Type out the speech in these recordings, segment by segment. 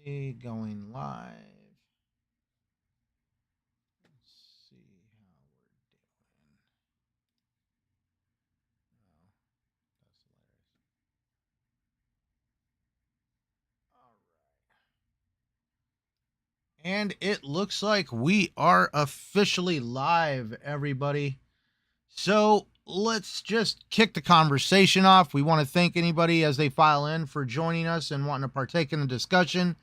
Going live. Let's see how we're doing. Oh, that's hilarious. All right. And it looks like we are officially live, everybody. So let's just kick the conversation off. We want to thank anybody as they file in for joining us and wanting to partake in the discussion.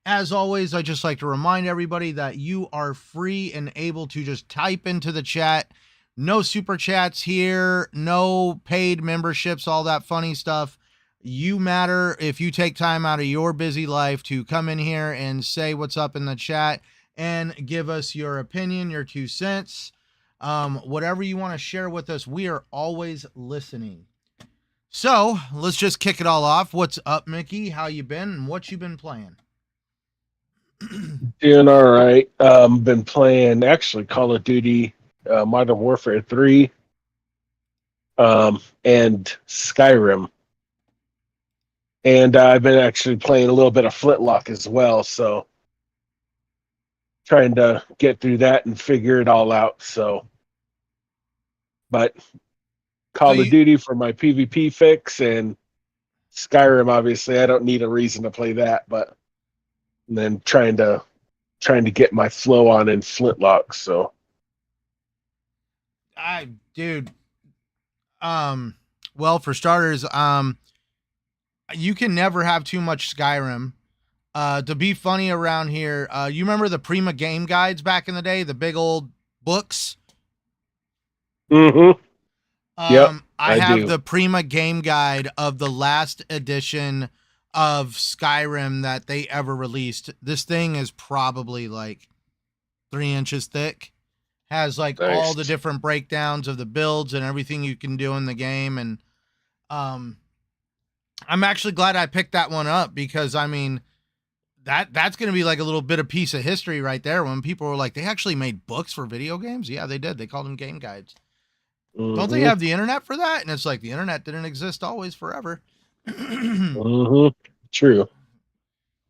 As always, I just like to remind everybody that you are free and able to just type into the chat. No super chats here, no paid memberships, all that funny stuff. You matter if you take time out of your busy life to come in here and say what's up in the chat and give us your opinion, your 2 cents, whatever you want to share with us. We are always listening. So let's just kick it all off. What's up, Mickey? How you been and what you been playing? Doing all right. Been playing actually Call of Duty, Modern Warfare 3, and Skyrim. And I've been actually playing a little bit of Flintlock as well. So trying to get through that and figure it all out. But So Call of Duty for my PvP fix, and Skyrim, obviously, I don't need a reason to play that. But and then trying to get my flow on in Flintlock. So dude, well, for starters, you can never have too much Skyrim. To be funny around here, you remember the Prima game guides back in the day, the big old books? mm-hmm. Yep, I I have do. the Prima game guide of the last edition of Skyrim that they ever released. This thing is probably like 3 inches thick. Has like all the Nice. different breakdowns of the builds and everything you can do in the game. And um I'm actually glad I picked that one up because I mean that's going to be like a little bit of piece of history right there when people were like they actually made books for video games. Yeah, they did. They called them game guides. Don't they Mm-hmm. have the internet for that? And it's like the internet didn't exist always forever. Mm-hmm. True.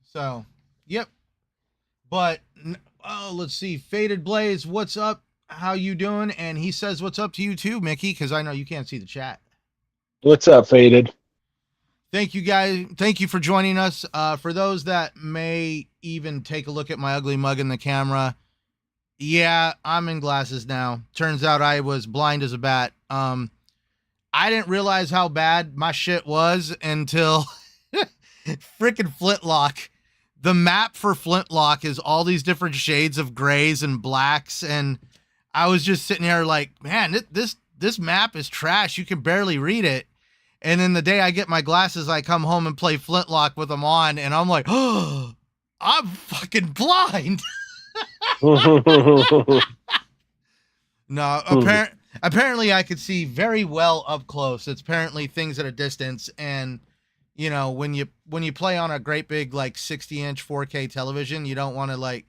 So, yep. But oh, let's see. Faded Blaze, what's up? How you doing? And he says what's up to you too, Mickey, cuz I know you can't see the chat. What's up, Faded? Thank you guys. Thank you for joining us. For those that may even take a look at my ugly mug in the camera, yeah, I'm in glasses now. Turns out I was blind as a bat. I didn't realize how bad my shit was until freaking Flintlock. The map for Flintlock is all these different shades of grays and blacks, and I was just sitting there like, man, this map is trash. You can barely read it. And then the day I get my glasses, I come home and play Flintlock with them on, and I'm like, oh, I'm fucking blind. No, apparently I could see very well up close. It's apparently things at a distance, and you know when you play on a great big like 60-inch 4K television, you don't want to like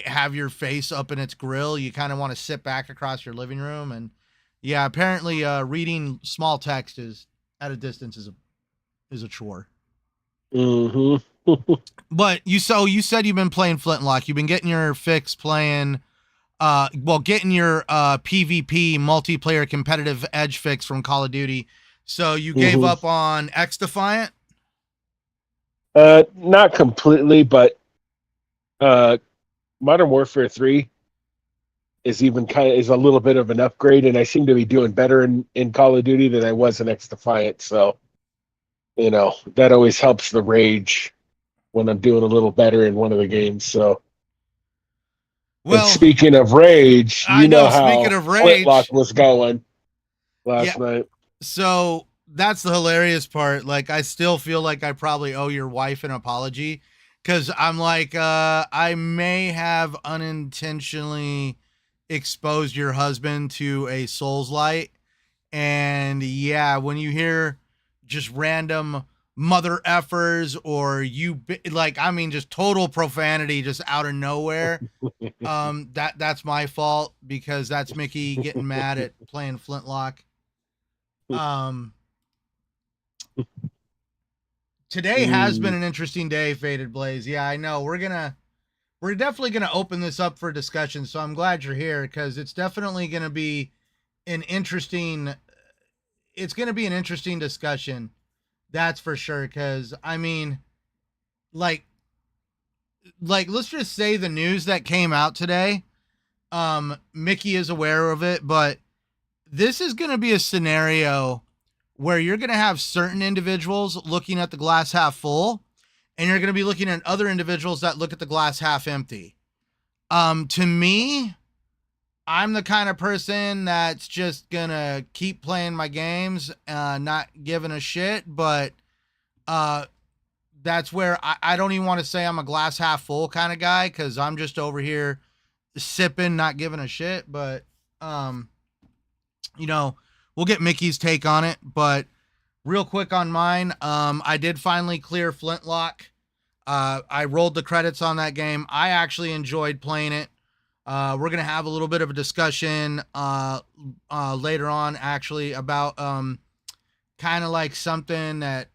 have your face up in its grill. You kind of want to sit back across your living room, and yeah, apparently reading small text is at a distance is a chore. Mm-hmm. But you said you've been playing Flintlock. You've been getting your fix playing getting your PvP multiplayer competitive edge fix from Call of Duty. So you gave Mm-hmm. up on X Defiant? Not completely, but uh, Modern Warfare 3 is a little bit of an upgrade, and I seem to be doing better in Call of Duty than I was in X Defiant. So that always helps the rage when I'm doing a little better in one of the games. So, and Well, speaking of rage, I you know know. Speaking how of Flintlock rage, was going yeah. last night. So that's the hilarious part. Like, I still feel like I probably owe your wife an apology because I'm like, I may have unintentionally exposed your husband to a Souls light. And yeah, when you hear just random mother effers or like, I mean, just total profanity just out of nowhere. That's my fault because that's Mickey getting mad at playing Flintlock. Um, Today has been an interesting day, Faded Blaze. Yeah, I know. We're definitely gonna open this up for discussion. So I'm glad you're here because it's definitely gonna be an interesting. It's gonna be an interesting discussion. That's for sure. Because I mean, like, let's just say the news that came out today. Mickey is aware of it, but this is gonna be a scenario where you're gonna have certain individuals looking at the glass half full, and you're going to be looking at other individuals that look at the glass half empty. To me, I'm the kind of person that's just going to keep playing my games, not giving a shit, but that's where I don't even want to say I'm a glass half full kind of guy because I'm just over here sipping, not giving a shit. But, we'll get Mickey's take on it. But real quick on mine, I did finally clear Flintlock. I rolled the credits on that game. I actually enjoyed playing it. We're going to have a little bit of a discussion later on, actually, about kind of like something that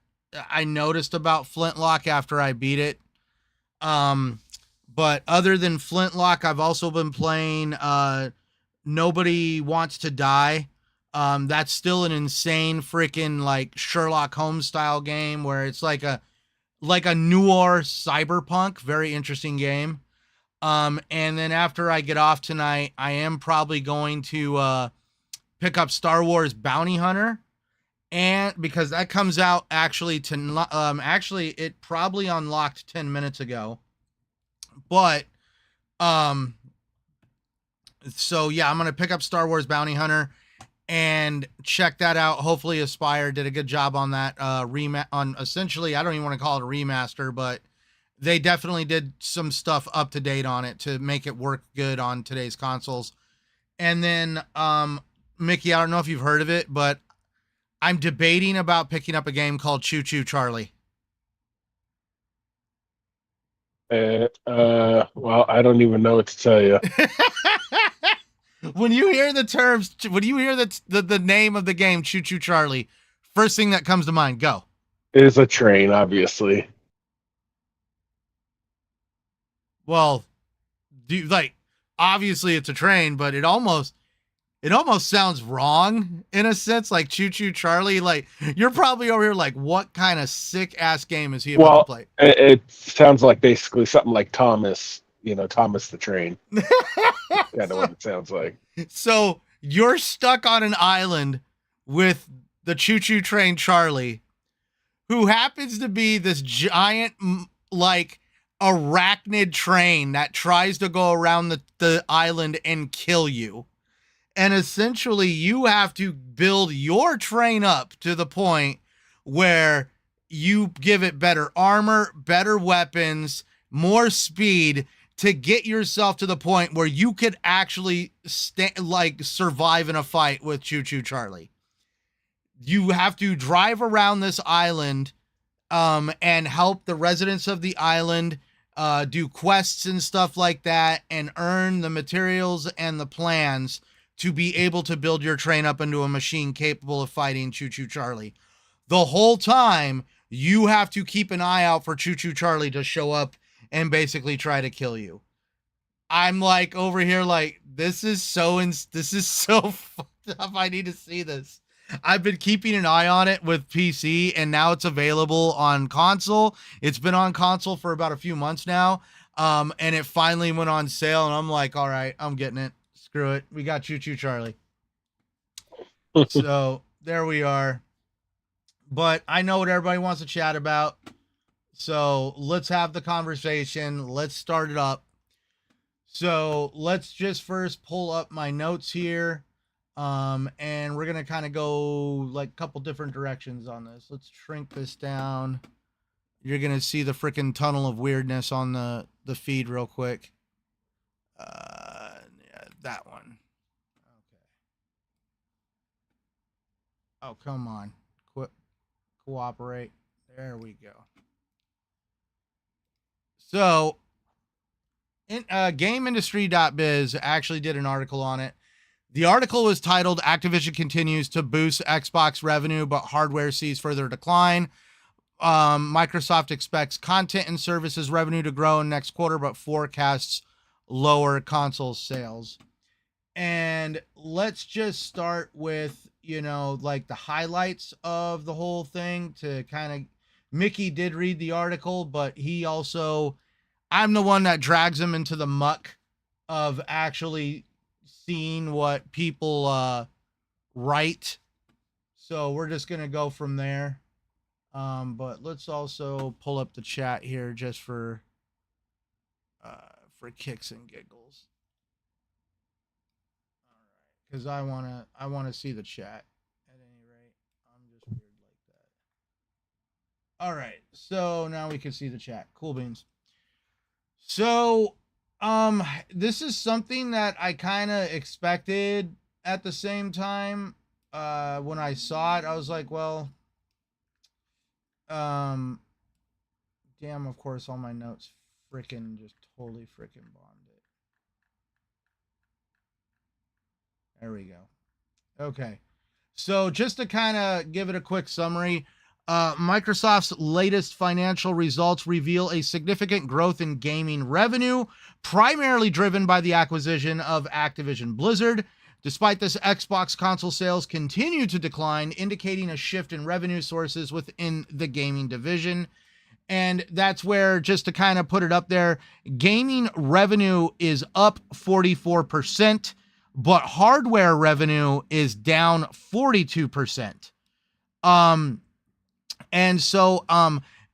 I noticed about Flintlock after I beat it. But other than Flintlock, I've also been playing Nobody Wants to Die. That's still an insane freaking like Sherlock Holmes style game where it's like a noir cyberpunk, very interesting game. And then after I get off tonight, I am probably going to pick up Star Wars Bounty Hunter, and because that comes out actually actually it probably unlocked 10 minutes ago. But so yeah, I'm gonna pick up Star Wars Bounty Hunter and check that out. Hopefully Aspire did a good job on that on essentially, I don't even want to call it a remaster, but they definitely did some stuff up to date on it to make it work good on today's consoles. And then Mickey, I don't know if you've heard of it, but I'm debating about picking up a game called Choo Choo Charlie. Well, I don't even know what to tell you. When you hear the name of the game, Choo Choo Charlie, first thing that comes to mind, go. It is a train, obviously. Well, obviously it's a train, but it almost sounds wrong in a sense, like Choo Choo Charlie. Like, you're probably over here like, what kind of sick ass game is he about to play? It sounds like basically something like Thomas, Thomas the Train. Kind of what it sounds like. So you're stuck on an island with the Choo Choo Train Charlie, who happens to be this giant, like, arachnid train that tries to go around the island and kill you. And essentially you have to build your train up to the point where you give it better armor, better weapons, more speed to get yourself to the point where you could actually survive in a fight with Choo Choo Charlie. You have to drive around this island and help the residents of the island do quests and stuff like that and earn the materials and the plans to be able to build your train up into a machine capable of fighting Choo Choo Charlie. The whole time, you have to keep an eye out for Choo Choo Charlie to show up and basically try to kill you. I'm like over here like, this is so fucked up. I need to see this. I've been keeping an eye on it with PC, and now it's available on console. It's been on console for about a few months now. And it finally went on sale, and I'm like, all right, I'm getting it. Screw it. We got Choo Choo Charlie. So there we are. But I know what everybody wants to chat about. So let's have the conversation. Let's start it up. So let's just first pull up my notes here. And we're going to kind of go like a couple different directions on this. Let's shrink this down. You're going to see the freaking tunnel of weirdness on the feed real quick. Yeah, that one. Okay. Oh, come on. Cooperate. There we go. So, GameIndustry.biz actually did an article on it. The article was titled, "Activision continues to boost Xbox revenue, but hardware sees further decline. Microsoft expects content and services revenue to grow in next quarter, but forecasts lower console sales. And let's just start with, like the highlights of the whole thing to kind of. Mickey did read the article, but he also, I'm the one that drags him into the muck of actually seeing what people write. So we're just going to go from there. But let's also pull up the chat here just for kicks and giggles. All right, because I wanna see the chat. At any rate, I'm just weird like that. All right, so now we can see the chat. Cool beans. So, this is something that I kind of expected at the same time. When I saw it, I was like, well, damn, of course, all my notes freaking just totally freaking bombed it. There we go. Okay. So just to kind of give it a quick summary, Microsoft's latest financial results reveal a significant growth in gaming revenue, primarily driven by the acquisition of Activision Blizzard. Despite this, Xbox console sales continue to decline, indicating a shift in revenue sources within the gaming division. And that's where, just to kind of put it up there, gaming revenue is up 44%, but hardware revenue is down 42%. And so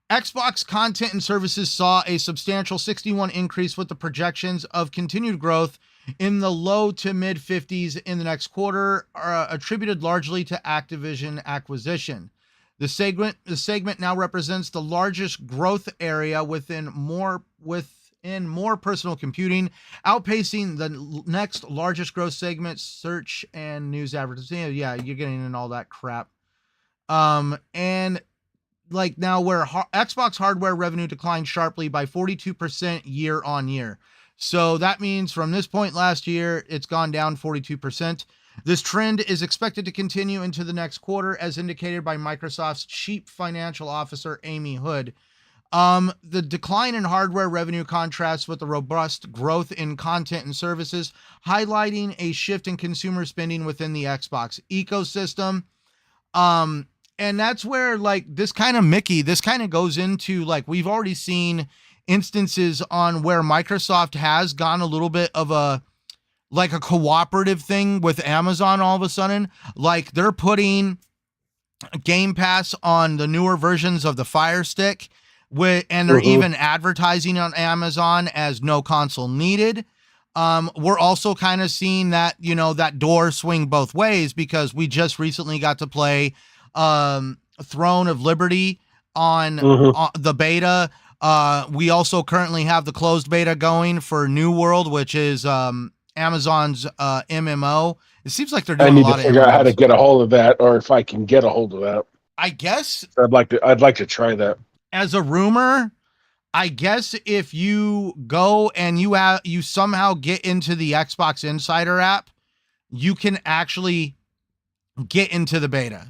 Xbox content and services saw a substantial 61 increase, with the projections of continued growth in the low to mid 50s in the next quarter, attributed largely to Activision acquisition. The segment now represents the largest growth area within more personal computing, outpacing the next largest growth segment, search and news advertising. Yeah, you're getting in all that crap. And like now where Xbox hardware revenue declined sharply by 42% year on year. So that means from this point last year, it's gone down 42%. This trend is expected to continue into the next quarter, as indicated by Microsoft's chief financial officer, Amy Hood. The decline in hardware revenue contrasts with the robust growth in content and services, highlighting a shift in consumer spending within the Xbox ecosystem. And that's where, like, this kind of goes into, like, we've already seen instances on where Microsoft has gone a little bit of a cooperative thing with Amazon all of a sudden. Like, they're putting Game Pass on the newer versions of the Fire Stick, and they're even advertising on Amazon as no console needed. We're also kind of seeing that, that door swing both ways, because we just recently got to play Throne of Liberty on the beta. We also currently have the closed beta going for New World, which is Amazon's MMO. It seems like they're doing a lot of. I need to figure out how to get a hold of that, or if I can get a hold of that. I guess I'd like to try that. As a rumor, I guess if you go and you somehow get into the Xbox Insider app, you can actually get into the beta.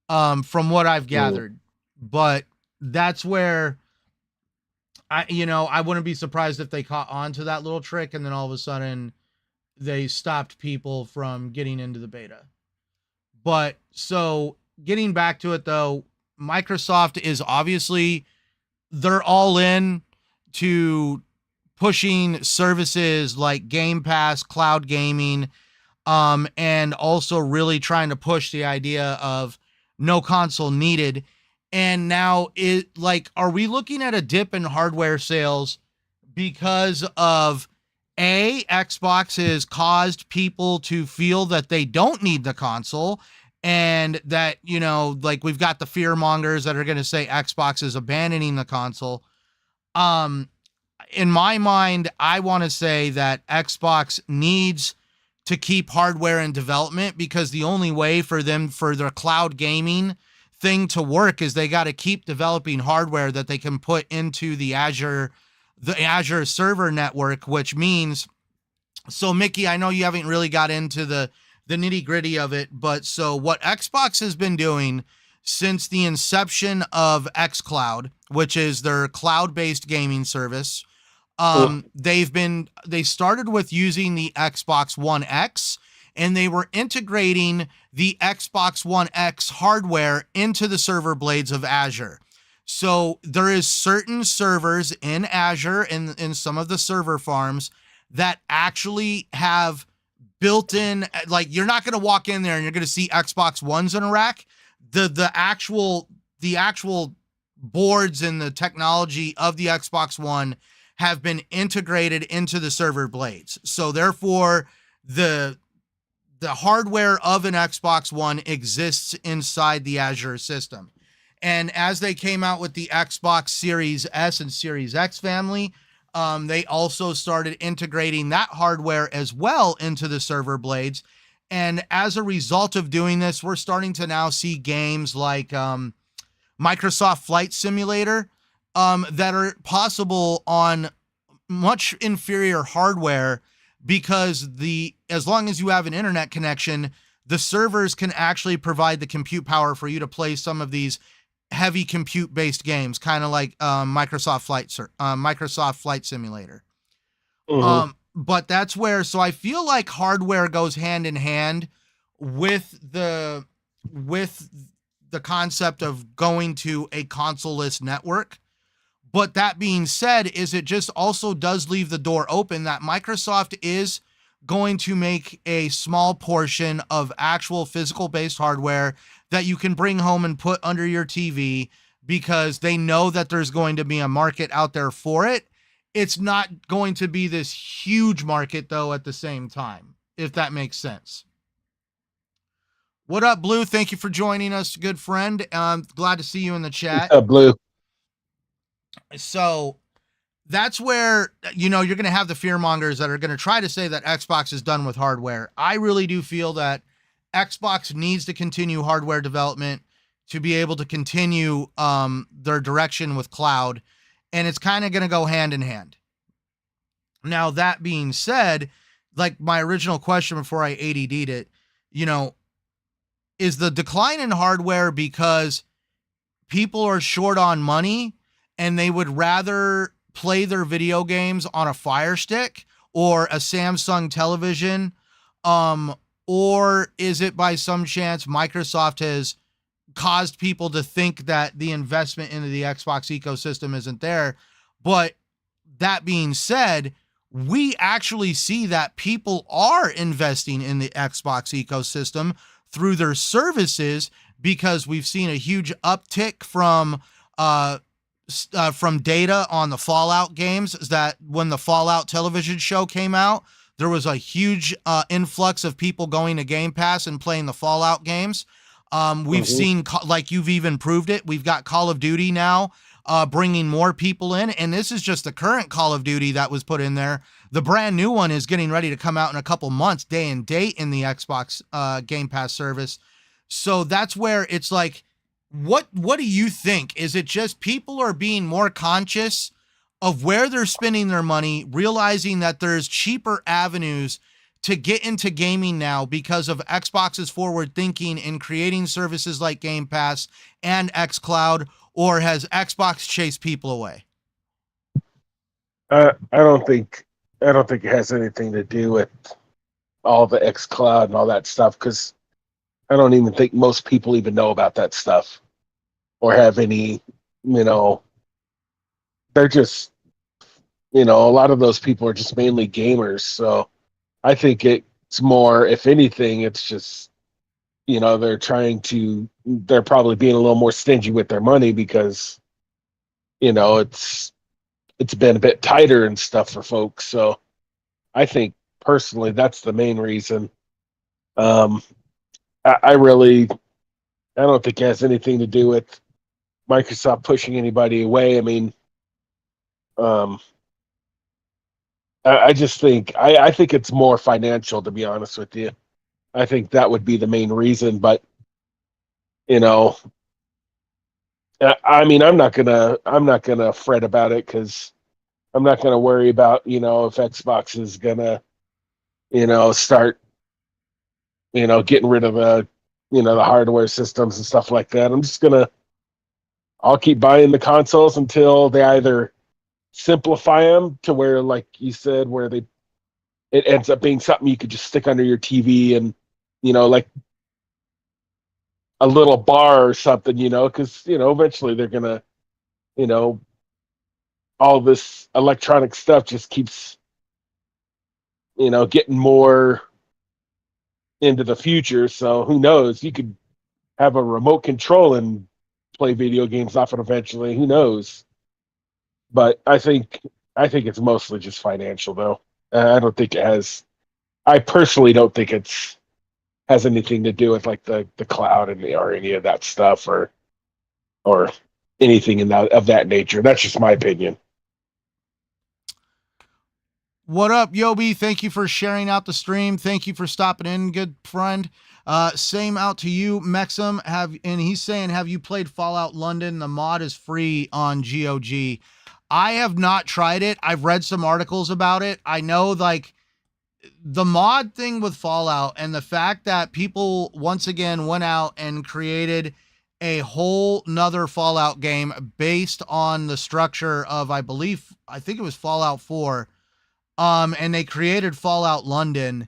From what I've gathered, but that's where I wouldn't be surprised if they caught on to that little trick, and then all of a sudden they stopped people from getting into the beta. But so getting back to it though, Microsoft is obviously, they're all in to pushing services like Game Pass, cloud gaming, and also really trying to push the idea of no console needed. And now are we looking at a dip in hardware sales because of Xbox has caused people to feel that they don't need the console, and that, we've got the fear mongers that are going to say Xbox is abandoning the console. In my mind, I want to say that Xbox needs to keep hardware in development, because the only way for their cloud gaming thing to work is they got to keep developing hardware that they can put into the Azure server network, which means, so Mickey, I know you haven't really got into the nitty gritty of it, but so what Xbox has been doing since the inception of xCloud, which is their cloud-based gaming service. They started with using the Xbox One X, and they were integrating the Xbox One X hardware into the server blades of Azure. So there is certain servers in Azure and in some of the server farms that actually have built-in, like, you're not going to walk in there and you're going to see Xbox Ones in a rack. The actual boards and the technology of the Xbox One have been integrated into the server blades. So therefore, the hardware of an Xbox One exists inside the Azure system. And as they came out with the Xbox Series S and Series X family, they also started integrating that hardware as well into the server blades. And as a result of doing this, we're starting to now see games like Microsoft Flight Simulator that are possible on much inferior hardware, because as long as you have an internet connection, the servers can actually provide the compute power for you to play some of these heavy compute based games, kind of like Microsoft Flight Simulator. But that's where, so I feel like hardware goes hand in hand with the concept of going to a console-less network. But that being said, it just also does leave the door open that Microsoft is going to make a small portion of actual physical based hardware that you can bring home and put under your TV, because they know that there's going to be a market out there for it. It's not going to be this huge market, though, at the same time, if that makes sense. What up, Blue? Thank you for joining us, good friend. Glad to see you in the chat. Blue. So that's where, you're going to have the fearmongers that are going to try to say that Xbox is done with hardware. I really do feel that Xbox needs to continue hardware development to be able to continue their direction with cloud, and it's kind of going to go hand in hand. Now, that being said, like my original question before I ADD'd it, is the decline in hardware because people are short on money and they would rather play their video games on a Fire Stick or a Samsung television? Or is it by some chance Microsoft has caused people to think that the investment into the Xbox ecosystem isn't there? But that being said, we actually see that people are investing in the Xbox ecosystem through their services, because we've seen a huge uptick from data on the Fallout games. That when the Fallout television show came out, there was a huge influx of people going to Game Pass and playing the Fallout games. We've seen, like you've even proved it, we've got Call of Duty now bringing more people in. And this is just the current Call of Duty that was put in there. The brand new one is getting ready to come out in a couple months, day and date, in the Xbox Game Pass service. So that's where it's like, what do you think? Is it just people are being more conscious of where they're spending their money, realizing that there's cheaper avenues to get into gaming now because of Xbox's forward thinking in creating services like Game Pass and xCloud, or has Xbox chased people away? I don't think it has anything to do with all the xCloud and all that stuff, because I don't even think most people even know about that stuff or have any, they're just, a lot of those people are just mainly gamers. So I think it's more, if anything, it's just, they're probably being a little more stingy with their money because, it's been a bit tighter and stuff for folks. So I think personally, that's the main reason. I don't think it has anything to do with Microsoft pushing anybody away. I mean, I just think I think it's more financial, to be honest with you. I think that would be the main reason. But I mean, I'm not gonna fret about it, because I'm not gonna worry about if Xbox is gonna start getting rid of the hardware systems and stuff like that. I'll keep buying the consoles until they either simplify them to where, like you said, where it ends up being something you could just stick under your TV and, like a little bar or something, because, eventually they're going to, you know, all this electronic stuff just keeps, getting more into the future. So who knows? You could have a remote control and play video games off it eventually. Who knows? But I think it's mostly just financial, though. I don't think it has. I personally don't think it's has anything to do with like the cloud and or any of that stuff or anything of that nature. That's just my opinion. What up, Yobi? Thank you for sharing out the stream. Thank you for stopping in, good friend. Same out to you, Mexum. And he's saying, have you played Fallout London? The mod is free on GOG. I have not tried it. I've read some articles about it. I know like the mod thing with Fallout and the fact that people once again went out and created a whole nother Fallout game based on the structure of, I think it was Fallout 4. And they created Fallout London.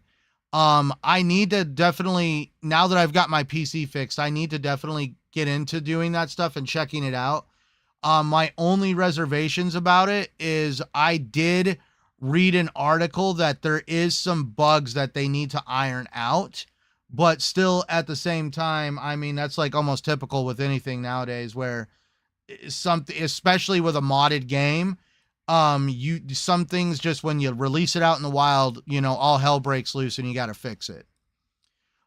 I need to definitely, now that I've got my PC fixed, I need to definitely get into doing that stuff and checking it out. My only reservations about it is I did read an article that there is some bugs that they need to iron out, but still at the same time, I mean, that's like almost typical with anything nowadays where something, especially with a modded game, some things just when you release it out in the wild, all hell breaks loose and you got to fix it.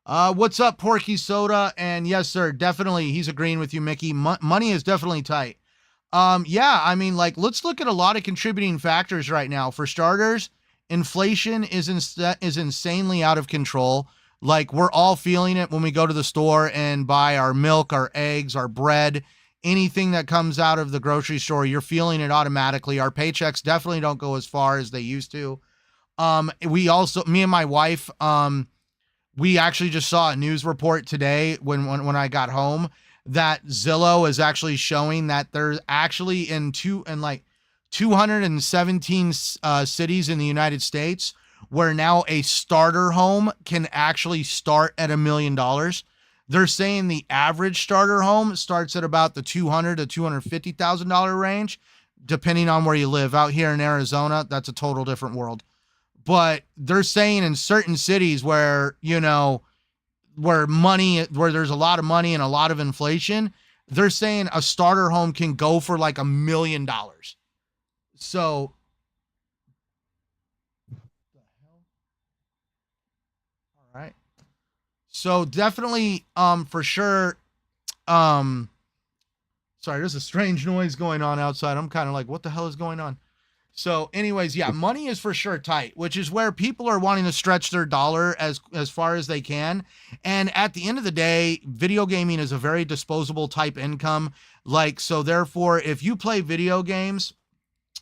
What's up, Porky Soda? And yes, sir, definitely. He's agreeing with you, Mickey. Money is definitely tight. Yeah, I mean, like, let's look at a lot of contributing factors right now. For starters, inflation is insanely out of control. Like, we're all feeling it when we go to the store and buy our milk, our eggs, our bread, anything that comes out of the grocery store. You're feeling it automatically. Our paychecks definitely don't go as far as they used to. Me and my wife, we actually just saw a news report today when I got home that Zillow is actually showing that there's actually in 217 cities in the United States where now a starter home can actually start at $1 million. They're saying the average starter home starts at about the $200,000 to $250,000 range, depending on where you live. Out here in Arizona, that's a total different world. But they're saying in certain cities where, where there's a lot of money and a lot of inflation, they're saying a starter home can go for like $1 million. So, all right. So definitely, for sure. Sorry, there's a strange noise going on outside. I'm kind of like, what the hell is going on? So anyways, yeah, money is for sure tight, which is where people are wanting to stretch their dollar as far as they can. And at the end of the day, video gaming is a very disposable type income. Like, so therefore, if you play video games,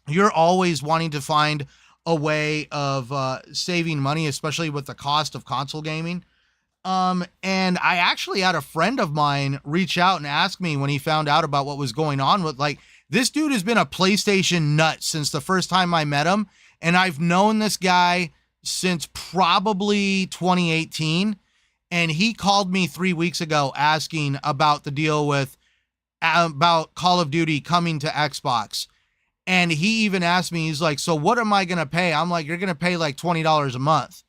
you're always wanting to find a way of saving money, especially with the cost of console gaming. And I actually had a friend of mine reach out and ask me when he found out about what was going on with, like, this dude has been a PlayStation nut since the first time I met him. And I've known this guy since probably 2018. And he called me 3 weeks ago asking about the deal with, about Call of Duty coming to Xbox. And he even asked me, he's like, so what am I going to pay? I'm like, you're going to pay like $20 a month.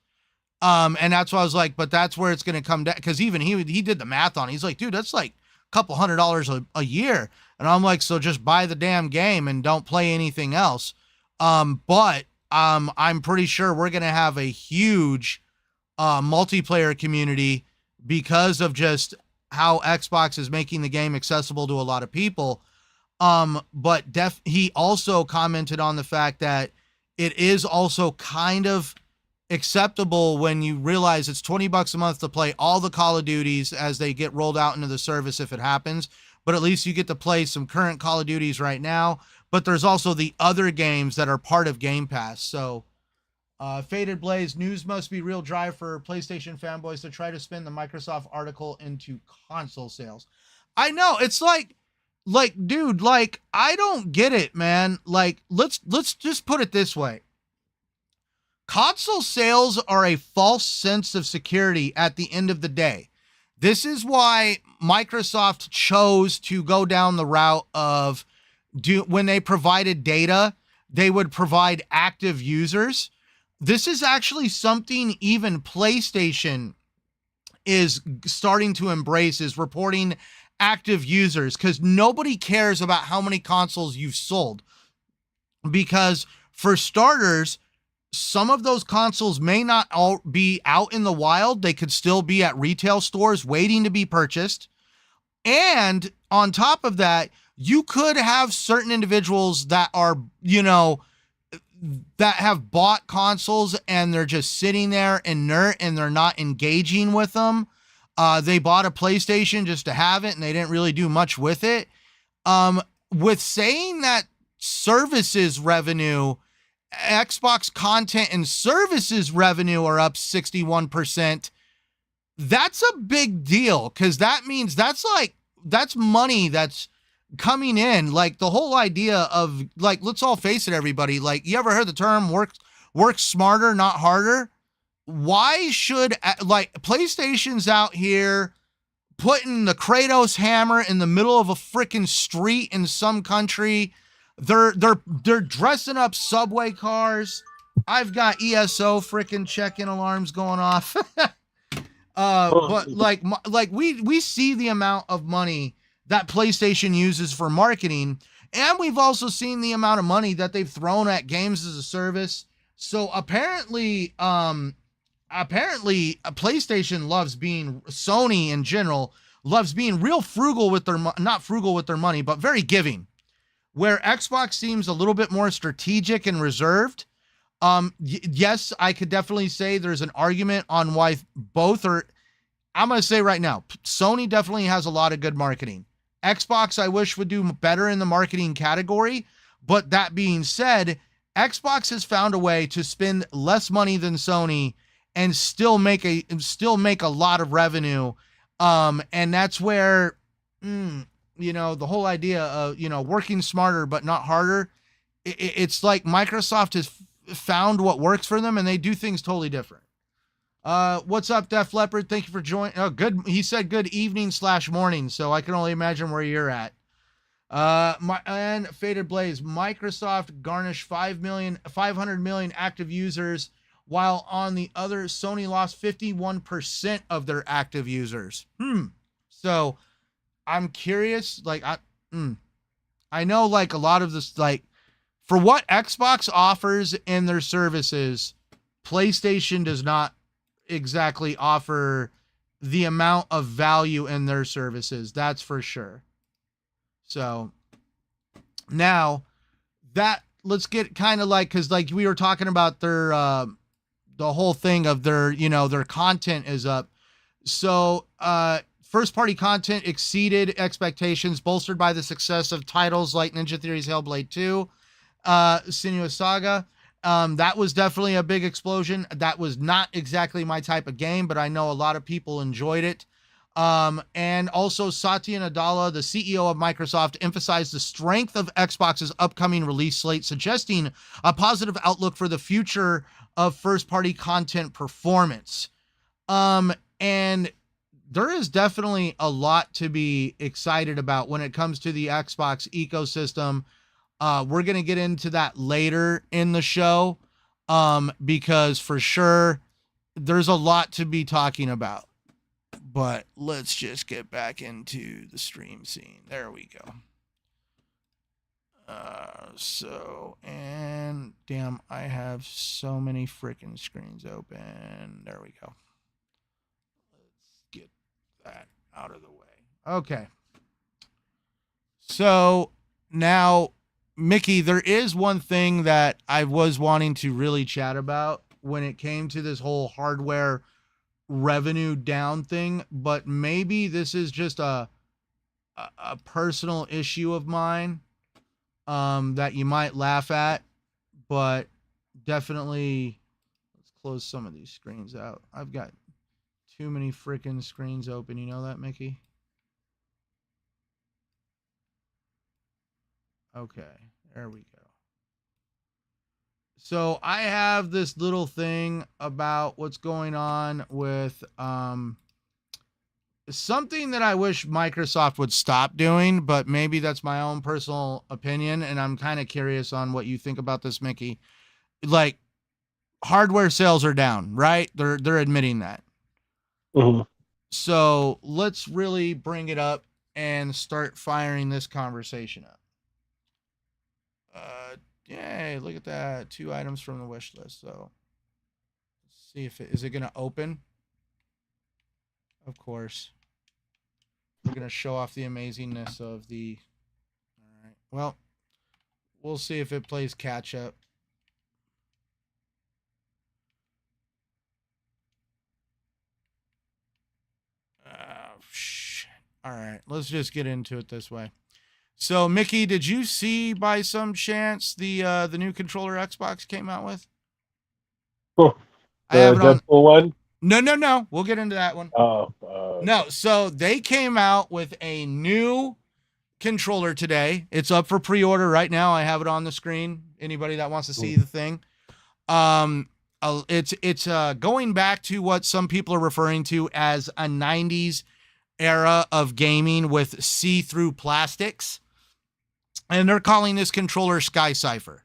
And that's why I was like, but that's where it's going to come down. Cause even he did the math on it. He's like, dude, that's like a couple $100 a year. And I'm like, so just buy the damn game and don't play anything else. But I'm pretty sure we're going to have a huge multiplayer community because of just how Xbox is making the game accessible to a lot of people. But he also commented on the fact that it is also kind of acceptable when you realize it's $20 a month to play all the Call of Duties as they get rolled out into the service if it happens. But at least you get to play some current Call of Duties right now. But there's also the other games that are part of Game Pass. So Faded Blaze, news must be real dry for PlayStation fanboys to try to spin the Microsoft article into console sales. I know, it's like dude, like I don't get it, man. Like let's just put it this way. Console sales are a false sense of security at the end of the day. This is why Microsoft chose to go down the route of when they provided data, they would provide active users. This is actually something even PlayStation is starting to embrace, is reporting active users, because nobody cares about how many consoles you've sold. Because for starters, some of those consoles may not all be out in the wild. They could still be at retail stores waiting to be purchased. And on top of that, you could have certain individuals that are, that have bought consoles and they're just sitting there inert and they're not engaging with them. They bought a PlayStation just to have it and they didn't really do much with it. With saying that services revenue, Xbox content and services revenue are up 61%, that's a big deal, because that means that's money that's coming in. Like the whole idea of, like, let's all face it, everybody, like, you ever heard the term work smarter, not harder? Why should, like, PlayStation's out here putting the Kratos hammer in the middle of a freaking street in some country? They're dressing up subway cars. I've got ESO freaking check-in alarms going off. But like we see the amount of money that PlayStation uses for marketing, and we've also seen the amount of money that they've thrown at games as a service. So apparently PlayStation loves being, Sony in general loves being real frugal with their, not frugal with their money, but very giving. Where Xbox seems a little bit more strategic and reserved. Yes, I could definitely say there's an argument on why both are. I'm going to say right now, Sony definitely has a lot of good marketing. Xbox, I wish, would do better in the marketing category. But that being said, Xbox has found a way to spend less money than Sony and still make a lot of revenue. And that's where, the whole idea of, working smarter but not harder, it's like Microsoft has found what works for them and they do things totally different. What's up, Def Leopard? Thank you for joining. Oh, good. He said good evening / morning, so I can only imagine where you're at. And Faded Blaze, Microsoft garnished 500 million active users, while on the other, Sony lost 51% of their active users. So I'm curious, like, I know, like, a lot of this, like, for what Xbox offers in their services, PlayStation does not exactly offer the amount of value in their services. That's for sure. So now that, let's get kind of like, cause like we were talking about their, the whole thing of their, their content is up. So, first party content exceeded expectations, bolstered by the success of titles like Ninja Theory's Hellblade 2, Sinuous Saga. That was definitely a big explosion. That was not exactly my type of game, but I know a lot of people enjoyed it. And also Satya Nadella, the CEO of Microsoft, emphasized the strength of Xbox's upcoming release slate, suggesting a positive outlook for the future of first-party content performance. And there is definitely a lot to be excited about when it comes to the Xbox ecosystem. We're going to get into that later in the show, because for sure there's a lot to be talking about. But let's just get back into the stream scene. There we go. And damn, I have so many freaking screens open. There we go. Let's get that out of the way. Okay. So now, Mickey, there is one thing that I was wanting to really chat about when it came to this whole hardware revenue down thing, but maybe this is just a personal issue of mine, that you might laugh at, but definitely close some of these screens out. I've got too many freaking screens open. You know that, Mickey? Okay, there we go. So I have this little thing about what's going on with something that I wish Microsoft would stop doing, but maybe that's my own personal opinion, and I'm kind of curious on what you think about this, Mickey. Like, hardware sales are down, right? They're admitting that. Mm-hmm. So let's really bring it up and start firing this conversation up. Yay, look at that. 2 items from the wish list. So let's see if is it going to open? Of course. We're going to show off the amazingness of the. All right. Well, we'll see if it plays catch up. All right, let's just get into it this way. So, Mickey, did you see by some chance the new controller Xbox came out with? Oh, I have it on. Deadpool one? No. We'll get into that one. Oh. No, so they came out with a new controller today. It's up for pre-order right now. I have it on the screen. Anybody that wants to see the thing. It's going back to what some people are referring to as a 90s era of gaming with see-through plastics. And they're calling this controller Sky Cipher.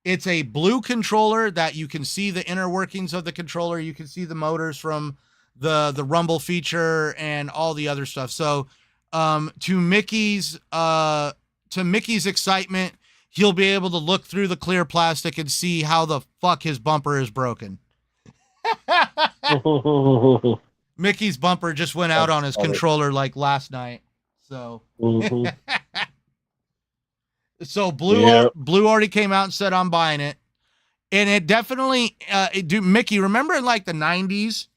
It's a blue controller that you can see the inner workings of the controller. You can see the motors from the rumble feature and all the other stuff. So to Mickey's excitement, he'll be able to look through the clear plastic and see how the fuck his bumper is broken. Mickey's bumper just went out on his controller like last night. So, so Blue already came out and said, I'm buying it. And it definitely, Mickey, remember in like the 90s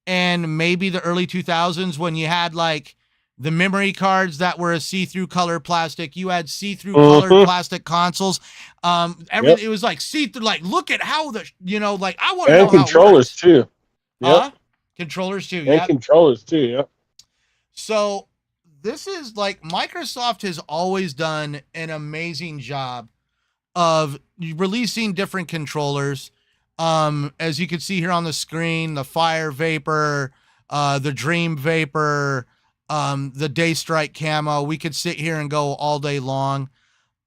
and maybe the early 2000s when you had like the memory cards that were a see-through color plastic, you had see-through colored plastic consoles. It was like see-through, like, look at how I want to know controllers how it works. too. Yep. Controllers too. And controllers too. Yep. So this is like Microsoft has always done an amazing job of releasing different controllers. As you can see here on the screen, the Fire Vapor, the Dream Vapor, the Daystrike Camo. We could sit here and go all day long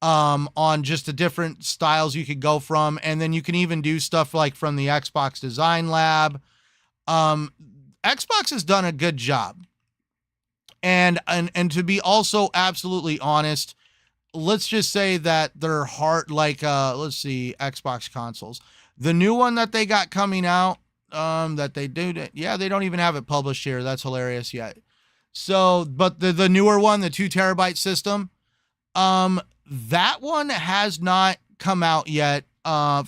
on just the different styles you could go from. And then you can even do stuff like from the Xbox Design Lab. Xbox has done a good job. And to be also absolutely honest, let's just say that they're hard, like, let's see, Xbox consoles. The new one that they got coming out, that they do, they don't even have it published here. That's hilarious yet. So, but the newer one, the 2 terabyte system, that one has not come out yet, but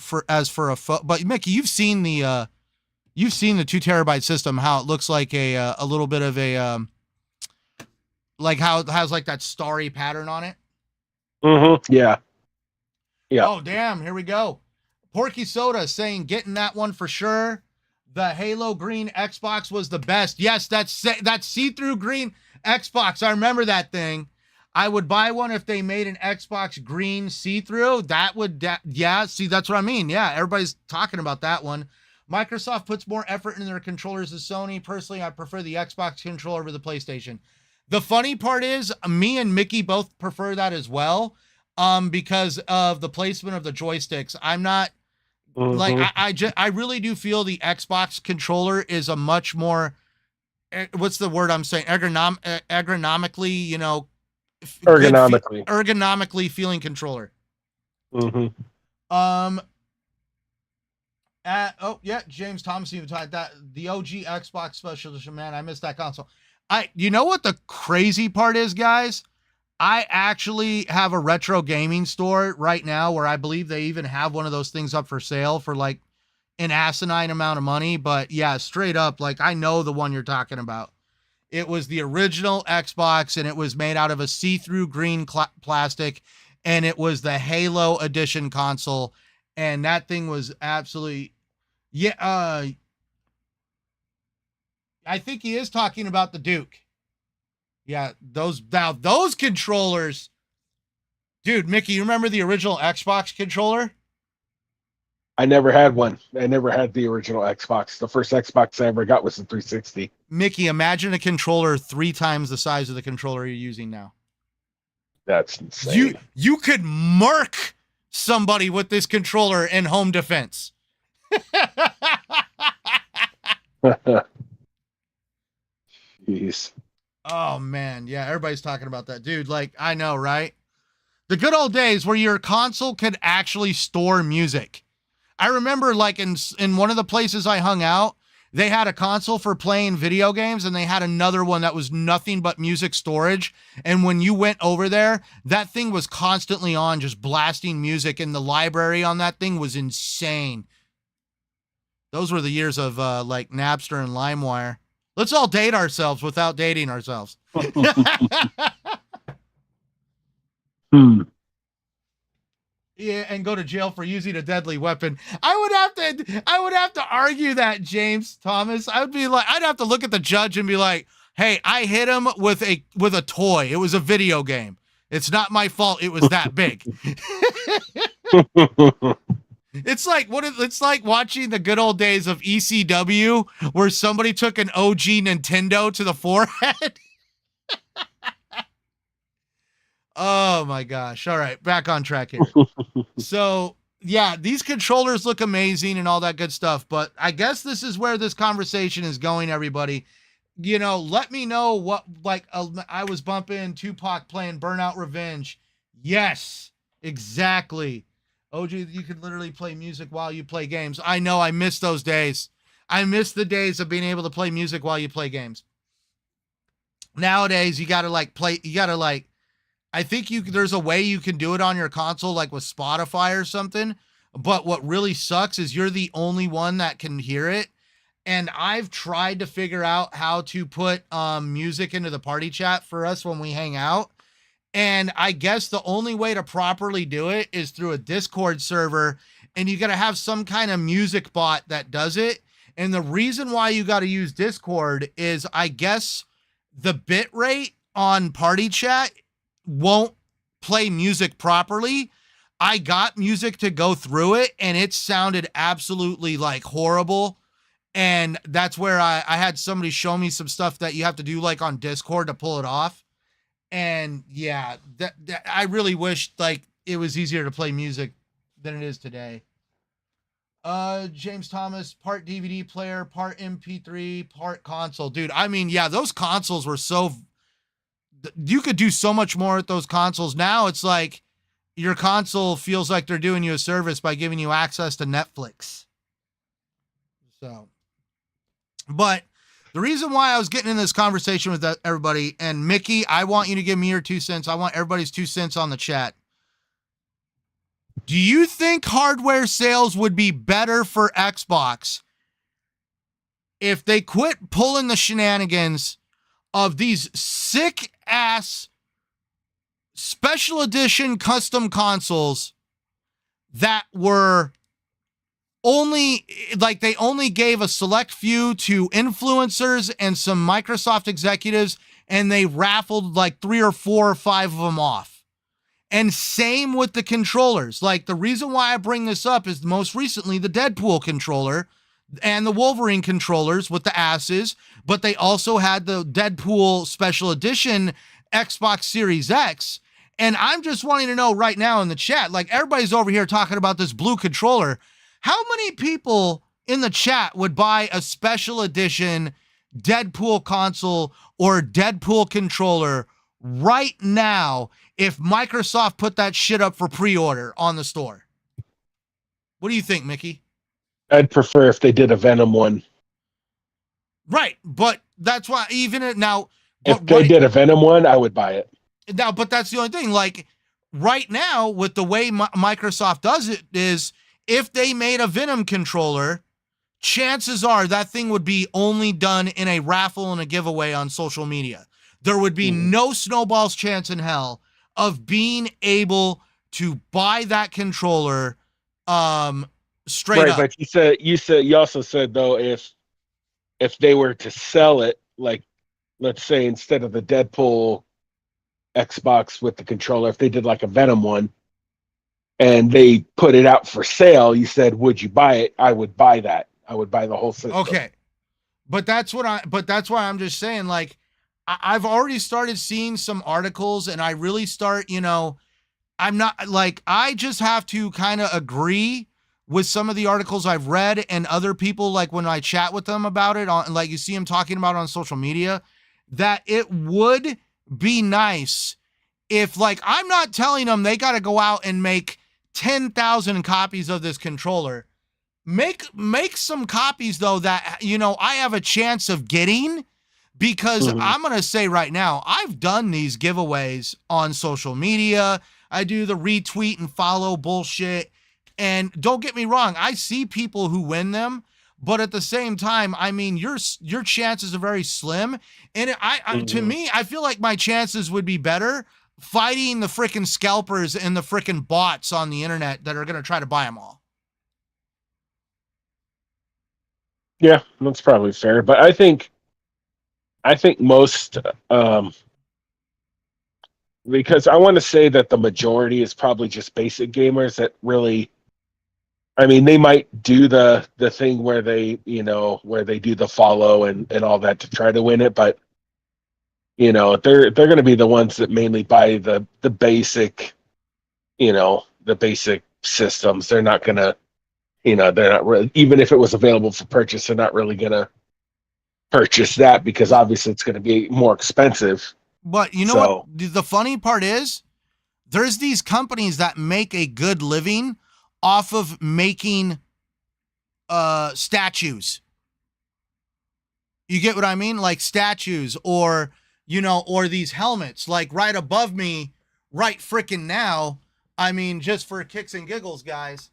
Mickey, you've seen the 2 terabyte system, how it looks like a little bit of a, like how it has like that starry pattern on it. Mm-hmm. Yeah. Oh, damn. Here we go. Porky Soda saying getting that one for sure. The Halo green Xbox was the best. Yes, that's see-through green Xbox. I remember that thing. I would buy one if they made an Xbox green see-through. See, that's what I mean. Yeah, everybody's talking about that one. Microsoft puts more effort in their controllers than Sony. Personally, I prefer the Xbox controller over the PlayStation. The funny part is, me and Mickey both prefer that as well, because of the placement of the joysticks. I'm not like I really do feel the Xbox controller is a much more, what's the word I'm saying, ergonomically, ergonomically feeling controller. James Thomas even talked that the OG Xbox Special Edition, man, I missed that console. You know what the crazy part is, guys? I actually have a retro gaming store right now where I believe they even have one of those things up for sale for like an asinine amount of money. But yeah, straight up, like I know the one you're talking about. It was the original Xbox and it was made out of a see-through green plastic, and it was the Halo edition console. And that thing was absolutely Yeah, I think he is talking about the Duke. Yeah, those controllers, dude. Mickey, you remember the original Xbox controller? I never had one. I never had the original Xbox. The first Xbox I ever got was the 360. Mickey, imagine a controller 3 times the size of the controller you're using now. That's You insane. you could murk somebody with this controller in home defense. Jeez. Oh man, yeah, everybody's talking about that, dude. Like, I know, right? The good old days where your console could actually store music. I remember, like in one of the places I hung out, they had a console for playing video games, and they had another one that was nothing but music storage. And when you went over there, that thing was constantly on, just blasting music, and the library on that thing was insane. Those were the years of like Napster and LimeWire. Let's all date ourselves without dating ourselves. Hmm. Yeah, and go to jail for using a deadly weapon. I would have to argue that, James Thomas. I'd have to look at the judge and be like, "Hey, I hit him with a toy. It was a video game. It's not my fault. It was that big." It's like watching the good old days of ECW where somebody took an OG Nintendo to the forehead. Oh my gosh. All right, back on track here. So, yeah, these controllers look amazing and all that good stuff, but I guess this is where this conversation is going, everybody. Let me know what, like, I was bumping Tupac playing Burnout Revenge. Yes, exactly. OG, you could literally play music while you play games. I know, I miss those days. I miss the days of being able to play music while you play games. Nowadays, I think there's a way you can do it on your console, like with Spotify or something. But what really sucks is you're the only one that can hear it. And I've tried to figure out how to put music into the party chat for us when we hang out. And I guess the only way to properly do it is through a Discord server. And you got to have some kind of music bot that does it. And the reason why you got to use Discord is, I guess, the bit rate on party chat won't play music properly. I got music to go through it, and it sounded absolutely like horrible. And that's where I had somebody show me some stuff that you have to do like on Discord to pull it off. And yeah, that I really wish like it was easier to play music than it is today. James Thomas, part DVD player, part MP3, part console. Dude, I mean, yeah, those consoles were so, you could do so much more with those consoles. Now it's like your console feels like they're doing you a service by giving you access to Netflix. So, but the reason why I was getting in this conversation with everybody, and Mickey, I want you to give me your 2 cents. I want everybody's 2 cents on the chat. Do you think hardware sales would be better for Xbox if they quit pulling the shenanigans of these sick ass special edition custom consoles that were only, like, they only gave a select few to influencers and some Microsoft executives, and they raffled like 3 or 4 or 5 of them off? And same with the controllers. Like, the reason why I bring this up is most recently the Deadpool controller and the Wolverine controllers with the asses, but they also had the Deadpool special edition Xbox Series X. And I'm just wanting to know right now in the chat, like, everybody's over here talking about this blue controller. How many people in the chat would buy a special edition Deadpool console or Deadpool controller right now if Microsoft put that shit up for pre-order on the store? What do you think, Mickey? I'd prefer if they did a Venom one. Right, but that's why even now. If they did a Venom one, I would buy it. Now, but that's the only thing. Like, right now, with the way Microsoft does it, is if they made a Venom controller, chances are that thing would be only done in a raffle and a giveaway on social media. There would be no snowball's chance in hell of being able to buy that controller straight Right, up. but you also said though if they were to sell it, like let's say instead of the Deadpool Xbox with the controller, if they did like a Venom one and they put it out for sale, you said, would you buy it? I would buy that. I would buy the whole system. Okay. But that's why I'm just saying, like, I've already started seeing some articles and I really start, I'm not like, I just have to kind of agree with some of the articles I've read and other people, like when I chat with them about it on, like you see them talking about it on social media, that it would be nice if, like, I'm not telling them they got to go out and make 10,000 copies of this controller. Make some copies though that I have a chance of getting, because Mhm. I'm going to say right now, I've done these giveaways on social media. I do the retweet and follow bullshit. And don't get me wrong, I see people who win them, but at the same time, I mean, your chances are very slim. And to Mhm. me, I feel like my chances would be better fighting the freaking scalpers and the freaking bots on the internet that are going to try to buy them all. Yeah, that's probably fair. But I think most because I want to say that the majority is probably just basic gamers that really, I mean, they might do the thing where where they do the follow and all that to try to win it, but they're going to be the ones that mainly buy the basic, the basic systems. They're not going to, they're not really, even if it was available for purchase, they're not really going to purchase that because Well, obviously it's going to be more expensive. but you know what? So, The funny part is, there's these companies that make a good living off of making statues. You get what I mean? Like statues, or or these helmets, like right above me right freaking now. I mean, just for kicks and giggles, guys.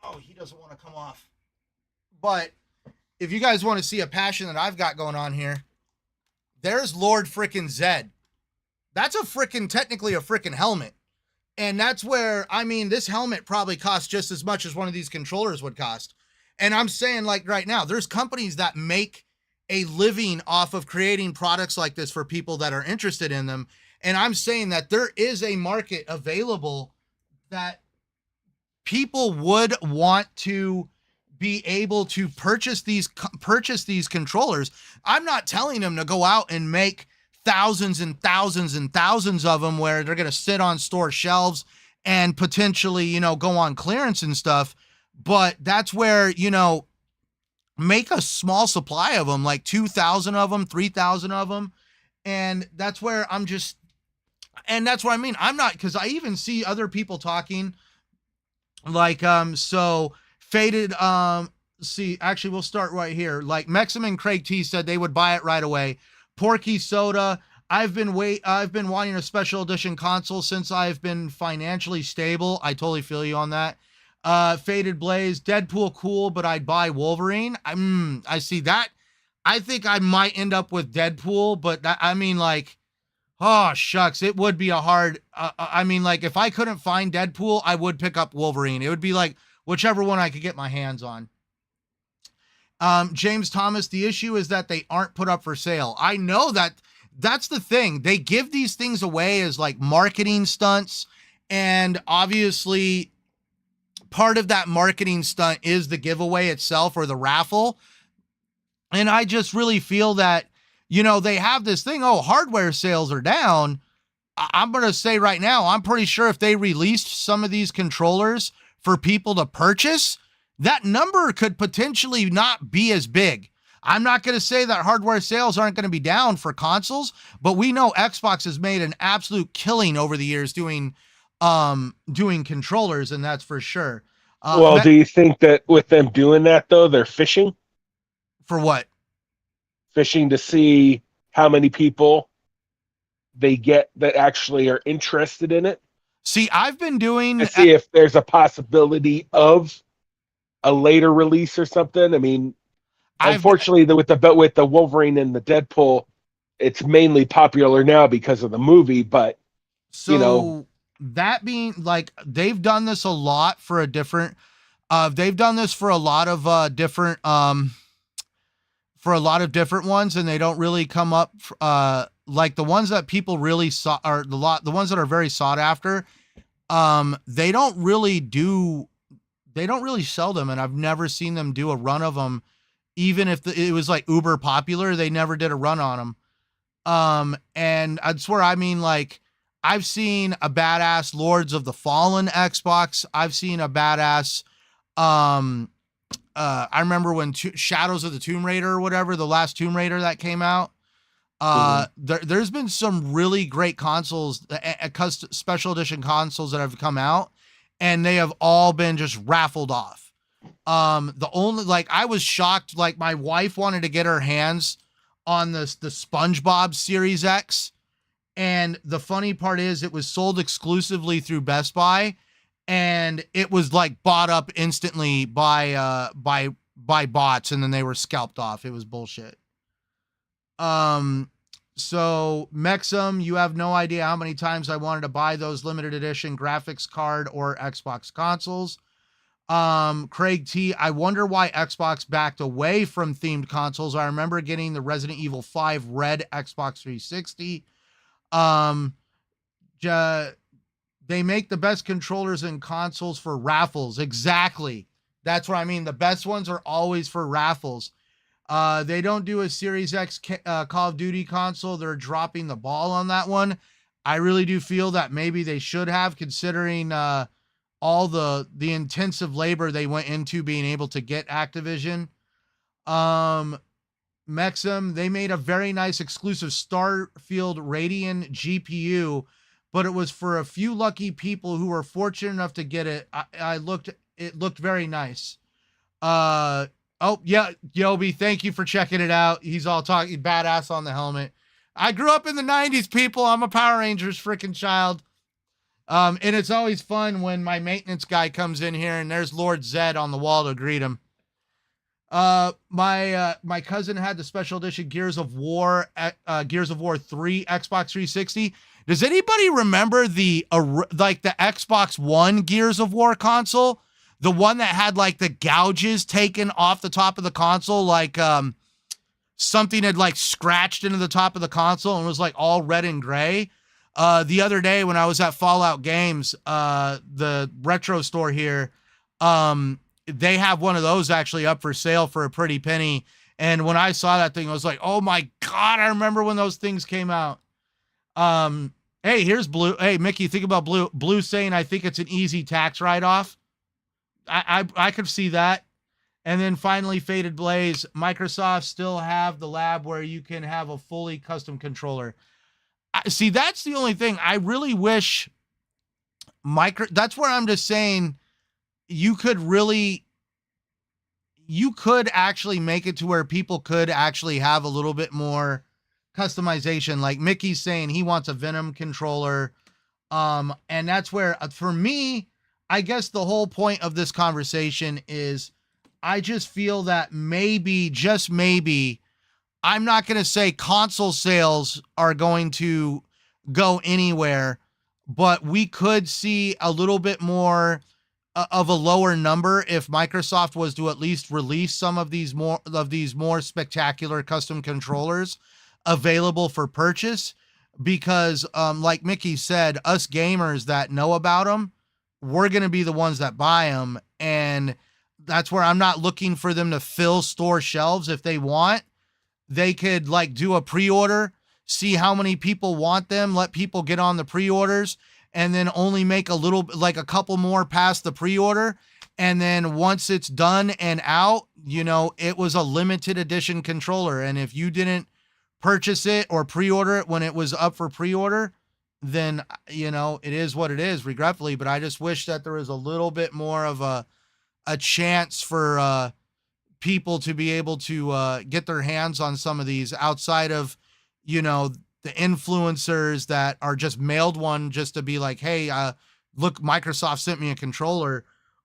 Oh, he doesn't want to come off. But if you guys want to see a passion that I've got going on here, there's Lord freaking Zed. That's a freaking, technically a freaking helmet. And that's where, I mean, this helmet probably costs just as much as one of these controllers would cost. And I'm saying, like, right now, there's companies that make a living off of creating products like this for people that are interested in them. And I'm saying that there is a market available that people would want to be able to purchase these controllers. I'm not telling them to go out and make thousands and thousands and thousands of them where they're going to sit on store shelves and potentially, go on clearance and stuff. But that's where, make a small supply of them, like 2,000 of them, 3,000 of them. And that's where and that's what I mean. I'm not, because I even see other people talking like, so Faded, see, actually, we'll start right here. Like Meximan Craig T said they would buy it right away. Porky Soda, I've been wanting a special edition console since I've been financially stable. I totally feel you on that. Faded Blaze, Deadpool cool, but I'd buy Wolverine. I see that. I think I might end up with Deadpool, but that, I mean, like, oh shucks, it would be a hard. I mean, like, if I couldn't find Deadpool, I would pick up Wolverine. It would be like whichever one I could get my hands on. James Thomas, the issue is that they aren't put up for sale. I know that. That's the thing. They give these things away as like marketing stunts, and obviously part of that marketing stunt is the giveaway itself or the raffle. And I just really feel that, they have this thing, oh, hardware sales are down. I'm going to say right now, I'm pretty sure if they released some of these controllers for people to purchase, that number could potentially not be as big. I'm not going to say that hardware sales aren't going to be down for consoles, but we know Xbox has made an absolute killing over the years doing controllers, and that's for sure. well, do you think that with them doing that though, they're For what? fishing to see how many people they get that actually are interested in it? See, I've been doing. To see if there's a possibility of a later release or something. I mean, I've unfortunately, with the Wolverine and the Deadpool, it's mainly popular now because of the movie. But you know, so that being like, they've done this a lot for a different, they've done this for a lot of different, for a lot of different ones, and they don't really come up, like the ones that people really saw are the ones that are very sought after. They don't really do, they don't really sell them, and I've never seen them do a run of them. Even if it was like uber popular, they never did a run on them. And I swear, I mean, like, I've seen a badass Lords of the Fallen Xbox. I've seen a badass, I remember when Shadows of the Tomb Raider or whatever, the last Tomb Raider that came out. There's been some really great consoles, special edition consoles that have come out, and they have all been just raffled off. The only, like, I was shocked, like, my wife wanted to get her hands on the SpongeBob Series X, and the funny part is it was sold exclusively through Best Buy, and it was like bought up instantly by bots, and then they were scalped off. It was bullshit. So Mexum, you have no idea how many times I wanted to buy those limited edition graphics card or Xbox consoles. Craig T, I wonder why Xbox backed away from themed consoles. I remember getting the Resident Evil 5 red Xbox 360. They make the best controllers and consoles for raffles. Exactly. That's what I mean. The best ones are always for raffles. They don't do a Series X Call of Duty console. They're dropping the ball on that one. I really do feel that maybe they should have, considering all the intensive labor they went into being able to get Activision. Mexum, they made a very nice exclusive Starfield Radeon GPU, but it was for a few lucky people who were fortunate enough to get it. It looked very nice. Oh yeah, Yobi, thank you for checking it out. He's all talking badass on the helmet. I grew up in the 90s, people. I'm a Power Rangers freaking child. And it's always fun when my maintenance guy comes in here and there's Lord Zed on the wall to greet him. My cousin had the special edition Gears of War 3 Xbox 360. Does anybody remember the Xbox One Gears of War console? The one that had like the gouges taken off the top of the console, like something had like scratched into the top of the console and was like all red and gray. The other day when I was at Fallout Games, the retro store here, they have one of those actually up for sale for a pretty penny. And when I saw that thing, I was like, oh my God, I remember when those things came out. Hey, here's Blue. Hey, Mickey, think about Blue. Blue saying, I think it's an easy tax write-off. I could see that. And then finally, Faded Blaze, Microsoft still have the lab where you can have a fully custom controller. See, that's the only thing. I really wish that's where I'm just saying you could actually make it to where people could actually have a little bit more customization. Like Mickey's saying he wants a Venom controller. And that's where, for me, I guess the whole point of this conversation is I just feel that maybe, just maybe, I'm not going to say console sales are going to go anywhere, but we could see a little bit more of a lower number if Microsoft was to at least release some of these more spectacular custom controllers available for purchase, because like Mickey said, us gamers that know about them, we're going to be the ones that buy them. And that's where I'm not looking for them to fill store shelves. If they want, they could like do a pre-order, see how many people want them, let people get on the pre-orders, and then only make a couple more past the pre-order. And then once it's done and out, it was a limited edition controller. And if you didn't purchase it or pre-order it when it was up for pre-order, then, it is what it is, regretfully. But I just wish that there was a little bit more of a chance for people to be able to get their hands on some of these outside of, the influencers that are just mailed one just to be like, hey, look, Microsoft sent me a controller,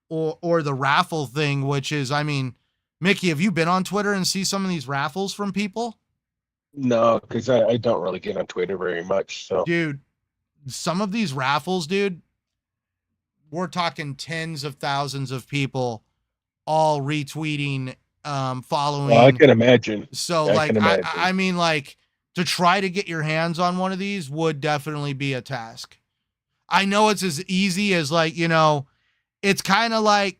or the raffle thing, which is, I mean, Mickey, have you been on Twitter and see some of these raffles from people? No, because I don't really get on Twitter very much. So, dude, some of these raffles, dude, we're talking tens of thousands of people all retweeting, Well, I following. can imagine. So I like can imagine. I mean like to try to get your hands on one of these would definitely be a task. I know it's as easy as like, it's kind of like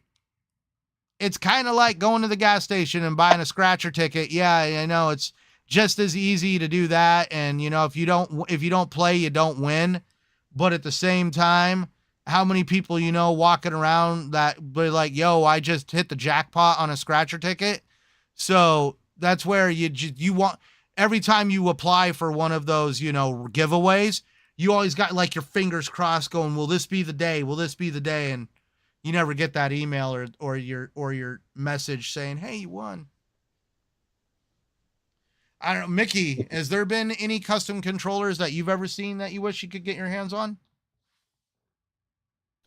going to the gas station and buying a scratcher ticket. Yeah, I know it's just as easy to do that, and if you don't play, you don't win. But at the same time, how many people walking around that be like, "Yo, I just hit the jackpot on a scratcher ticket." So that's where you want, every time you apply for one of those, giveaways, you always got like your fingers crossed going, "Will this be the day? Will this be the day?" And you never get that email or your message saying, "Hey, you won." I don't know, Mickey. Has there been any custom controllers that you've ever seen that you wish you could get your hands on?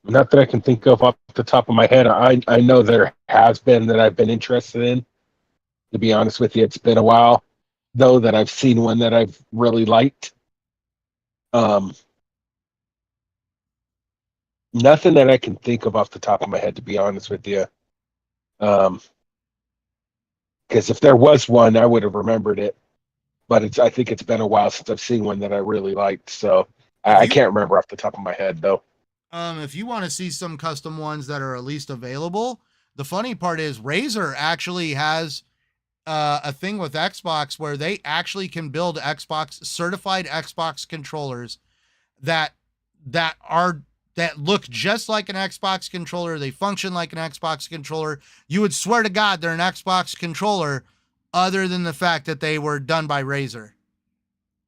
Not that I can think of off the top of my head. I know there has been that I've been interested in. To be honest with you, it's been a while though that I've seen one that I've really liked. Um, Nothing that I can think of off the top of my head, to be honest with you. Because if there was one, I would have remembered it. But I think it's been a while since I've seen one that I really liked. So If I you can't remember off the top of my head though. if you want to see some custom ones that are at least available, the funny part is Razer actually has a thing with Xbox where they actually can build Xbox certified Xbox controllers that that are that look just like an Xbox controller. They function like an Xbox controller. You would swear to God they're an Xbox controller, other than the fact that they were done by Razer.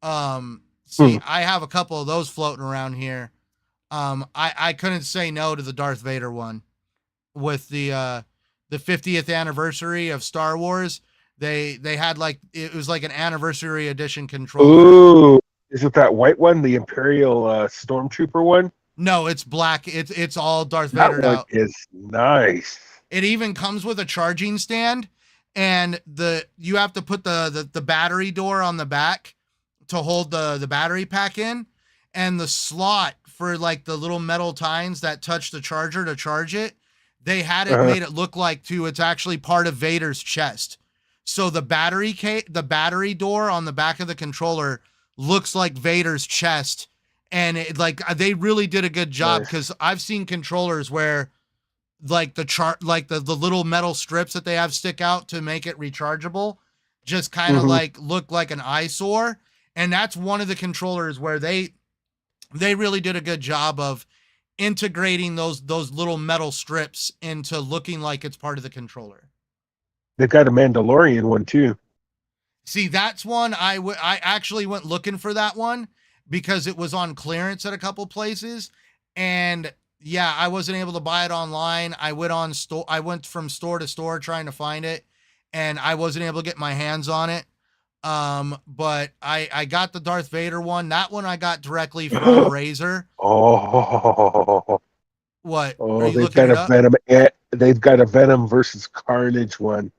Hmm. See, I have a couple of those floating around here. I couldn't say no to the Darth Vader one with the 50th anniversary of Star Wars. They had like, it was like an anniversary edition controller. Ooh, is it that white one, the Imperial Stormtrooper one? No, it's black. It's all Darth That Vadered one out. is nice. It even comes with a charging stand, and you have to put the battery door on the back to hold the battery pack in, and the slot for like the little metal tines that touch the charger to charge it. They had it Uh-huh. made it look like too. It's actually part of Vader's chest. So the battery door on the back of the controller looks like Vader's chest, and they really did a good job, Nice. because I've seen controllers where like the little metal strips that they have stick out to make it rechargeable just kind of Hmm. like look like an eyesore. And that's one of the controllers where they really did a good job of integrating those little metal strips into looking like it's part of the controller. They've got a Mandalorian one too. See, that's one I actually went looking for that one because it was on clearance at a couple places, and yeah, I wasn't able to buy it online. I went from store to store trying to find it, and I wasn't able to get my hands on it. But I got the Darth Vader one. That one I got directly from Razer. Oh, What? Are oh, you looking it up? They've got a Venom versus Carnage one.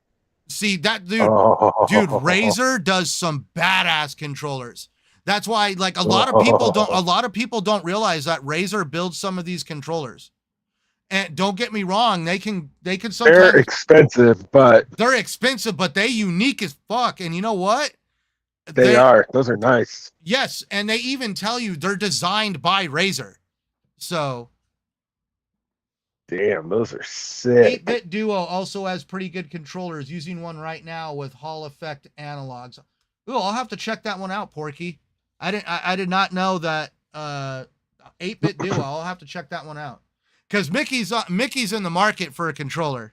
See that dude, Oh, Razer does some badass controllers. That's why like a oh. lot of people don't realize that Razer builds some of these controllers. And don't get me wrong, they can They're sometimes, expensive, but they're expensive, but they unique as fuck. And you know what? they They are. Those are nice. Yes, and they even tell you they're designed by Razer. So Damn, those are sick. 8-Bit Duo also has pretty good controllers, using one right now with Hall effect analogs. Ooh, I'll have to check that one out, Porky. I did not know that 8-Bit Duo. I'll have to check that one out. Cuz Mickey's in the market for a controller.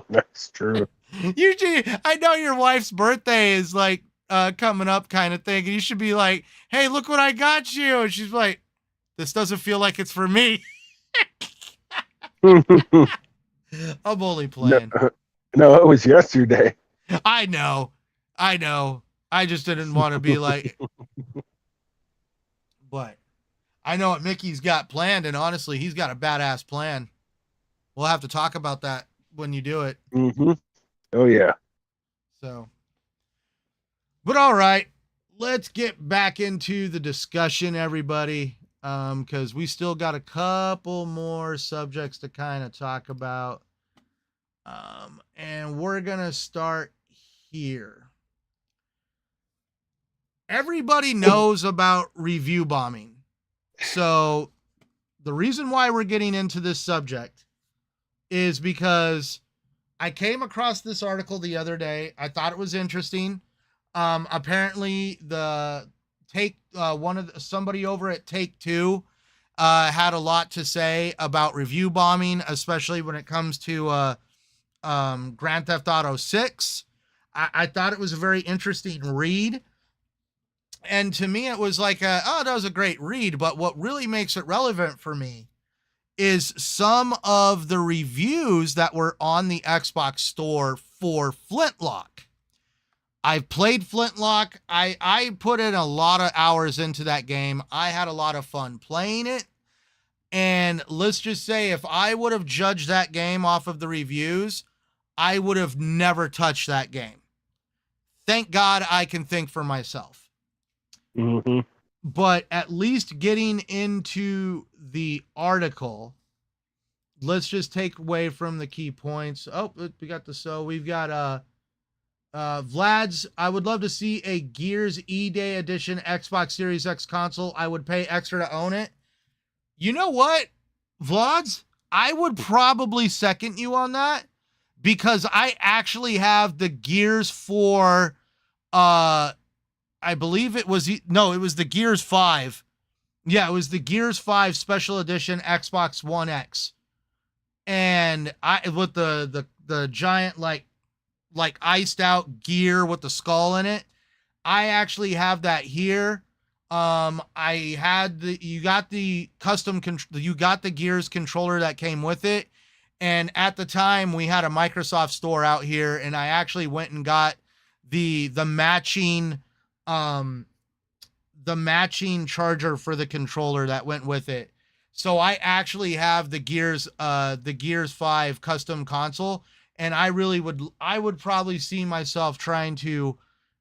That's true. Usually I know your wife's birthday is like coming up kind of thing, and you should be like, "Hey, look what I got you." And she's like, "This doesn't feel like it's for me." no, I'm only playing. no, it was yesterday. I know. I know. I just didn't want to be like, but I know what Mickey's got planned, and honestly, he's got a badass plan. We'll have to talk about that when you do it. Hmm. Oh yeah. So, but all right, let's get back into the discussion, everybody, because we still got a couple more subjects to kind of talk about. And we're going to start here. Everybody knows about review bombing. So the reason why we're getting into this subject is because I came across this article the other day. I thought it was interesting. Apparently the somebody over at Take Two had a lot to say about review bombing, especially when it comes to Grand Theft Auto 6. I thought it was a very interesting read. And to me, it was like, that was a great read. But what really makes it relevant for me is some of the reviews that were on the Xbox store for Flintlock. I've played Flintlock. I put in a lot of hours into that game. I had a lot of fun playing it. And let's just say, if I would have judged that game off of the reviews, I would have never touched that game. Thank God I can think for myself. Mm-hmm. But at least getting into the article, let's just take away from the key points. Oh, we got we've got Vlad's, I would love to see a Gears E-Day edition Xbox Series X console. I would pay extra to own it. You know what, Vlad's? I would probably second you on that, because I actually have the Gears for I believe it was the Gears 5. Yeah, it was the Gears 5 Special Edition Xbox One X. And I with the giant like iced out gear with the skull in it. I actually have that here. I had you got the Gears controller that came with it. And at the time we had a Microsoft store out here, and I actually went and got the matching charger for the controller that went with it. So I actually have the Gears 5 custom console, and I would probably see myself trying to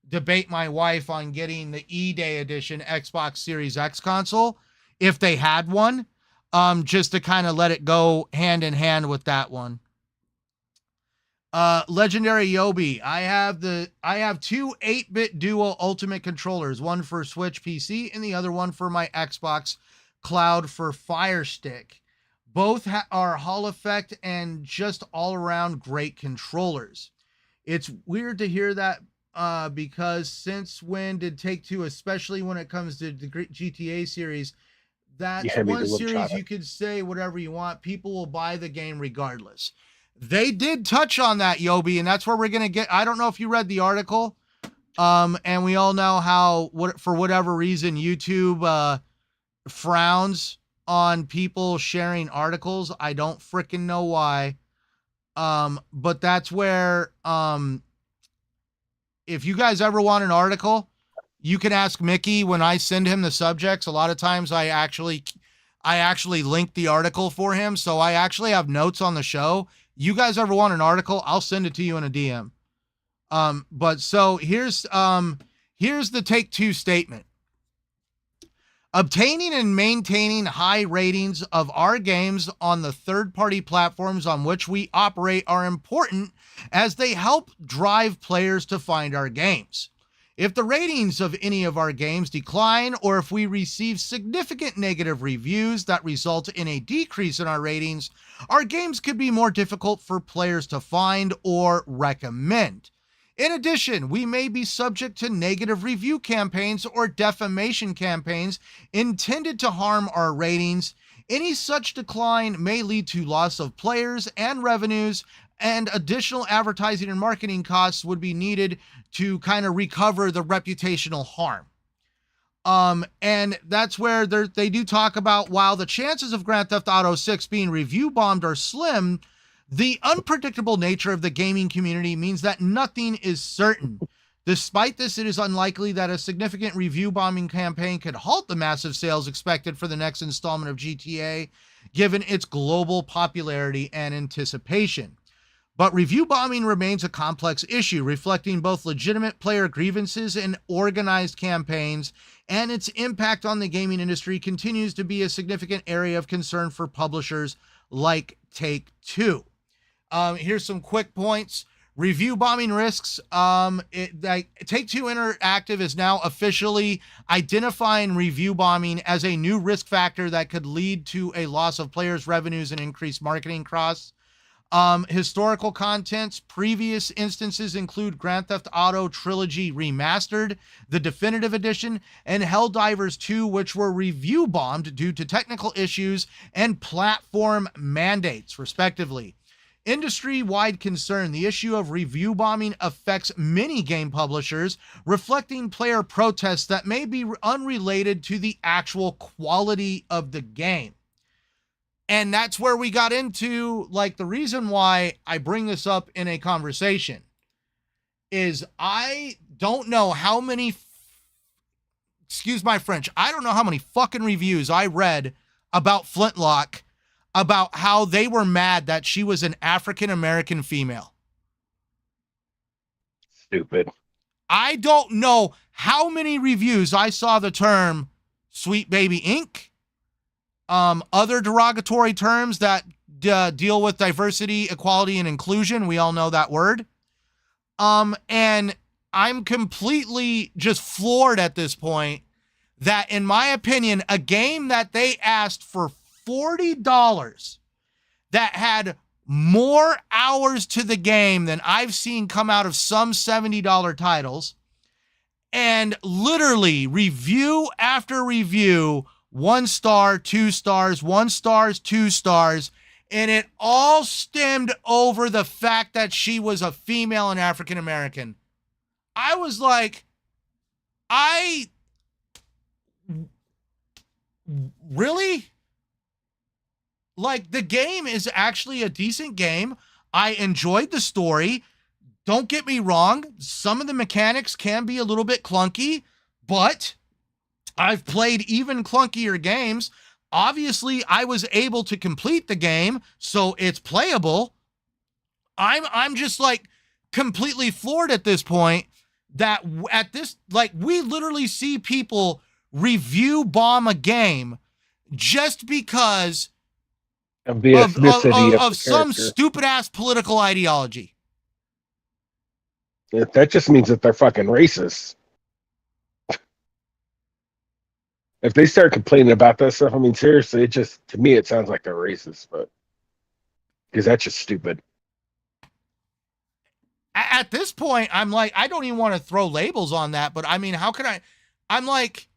debate my wife on getting the E-Day edition Xbox Series X console if they had one, just to kind of let it go hand in hand with that one. Legendary Yobi, I have two 8-bit Duo Ultimate controllers, one for Switch PC and the other one for my Xbox Cloud for Fire Stick. Both are Hall Effect and just all around great controllers. It's weird to hear that because since when did Take-Two, especially when it comes to the GTA series, that's one series you could say whatever you want. People will buy the game regardless. They did touch on that, Yobi, and that's where we're going to get. I don't know if you read the article, and we all know how, for whatever reason, YouTube frowns on people sharing articles. I don't freaking know why. But that's where, if you guys ever want an article, you can ask Mickey when I send him the subjects. A lot of times I actually link the article for him. So I actually have notes on the show. You guys ever want an article, I'll send it to you in a DM. But so here's the Take-Two statement. Obtaining and maintaining high ratings of our games on the third-party platforms on which we operate are important, as they help drive players to find our games. If the ratings of any of our games decline, or if we receive significant negative reviews that result in a decrease in our ratings, our games could be more difficult for players to find or recommend. In addition, we may be subject to negative review campaigns or defamation campaigns intended to harm our ratings. Any such decline may lead to loss of players and revenues, and additional advertising and marketing costs would be needed to kind of recover the reputational harm. And that's where they do talk about, while the chances of Grand Theft Auto 6 being review bombed are slim, the unpredictable nature of the gaming community means that nothing is certain. Despite this, it is unlikely that a significant review bombing campaign could halt the massive sales expected for the next installment of GTA, given its global popularity and anticipation. But review bombing remains a complex issue, reflecting both legitimate player grievances and organized campaigns, and its impact on the gaming industry continues to be a significant area of concern for publishers like Take-Two. Here's some quick points. Review bombing risks. Take-Two Interactive is now officially identifying review bombing as a new risk factor that could lead to a loss of players' revenues and increased marketing costs. Historical contents. Previous instances include Grand Theft Auto Trilogy Remastered, the Definitive Edition, and Helldivers 2, which were review bombed due to technical issues and platform mandates, respectively. Industry-wide concern. The issue of review bombing affects many game publishers, reflecting player protests that may be unrelated to the actual quality of the game. And that's where we got into, like, the reason why I bring this up in a conversation is I don't know how many, excuse my French, I don't know how many fucking reviews I read about Flintlock about how they were mad that she was an African-American female. Stupid. I don't know how many reviews I saw the term Sweet Baby Inc., other derogatory terms that deal with diversity, equality, and inclusion. We all know that word. And I'm completely just floored at this point that, in my opinion, a game that they asked for $40 that had more hours to the game than I've seen come out of some $70 titles, and literally review after review, 1 star, 2 stars, 1 stars, 2 stars, and it all stemmed over the fact that she was a female and African American. I was like, really? Like, the game is actually a decent game. I enjoyed the story. Don't get me wrong. Some of the mechanics can be a little bit clunky, but I've played even clunkier games. Obviously, I was able to complete the game, so it's playable. I'm just like completely floored at this point that at this, like, we literally see people review bomb a game just because Of the ethnicity of the some character. stupid ass political ideology. That just means that they're fucking racist. If they start complaining about that stuff, I mean, seriously, it just, to me, it sounds like they're racist, but because that's just stupid. At this point, I'm like, I don't even want to throw labels on that, but I mean, how can I? I'm like,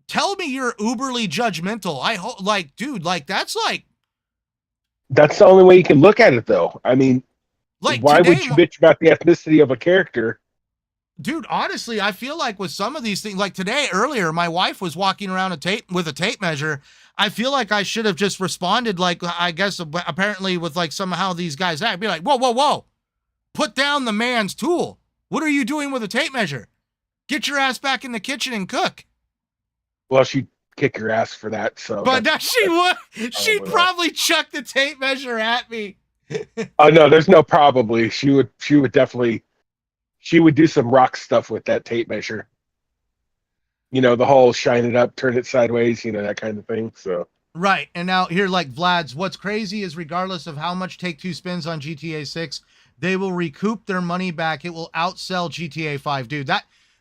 tell me you're uberly judgmental. I hope, like, dude, like, that's That's the only way you can look at it, though. I mean, like why today, would you bitch about the ethnicity of a character? dude, honestly, I feel like with some of these things, like today, earlier, my wife was walking around with a tape measure. I feel like I should have just responded, like, I guess apparently with like somehow these guys act, be like, whoa, whoa, whoa, put down the man's tool. What are you doing with a tape measure? Get your ass back in the kitchen and cook. Well, she'd kick your ass for that. So, but now she would. She'd would. probably chuck the tape measure at me. Oh no, there's no probably. She would definitely. She would do some rock stuff with that tape measure. You know, the whole shine it up, turn it sideways, you know, that kind of thing. So right. And now here, like Vlad's, what's crazy is regardless of how much Take-Two spends on GTA 6, they will recoup their money back. It will outsell GTA 5.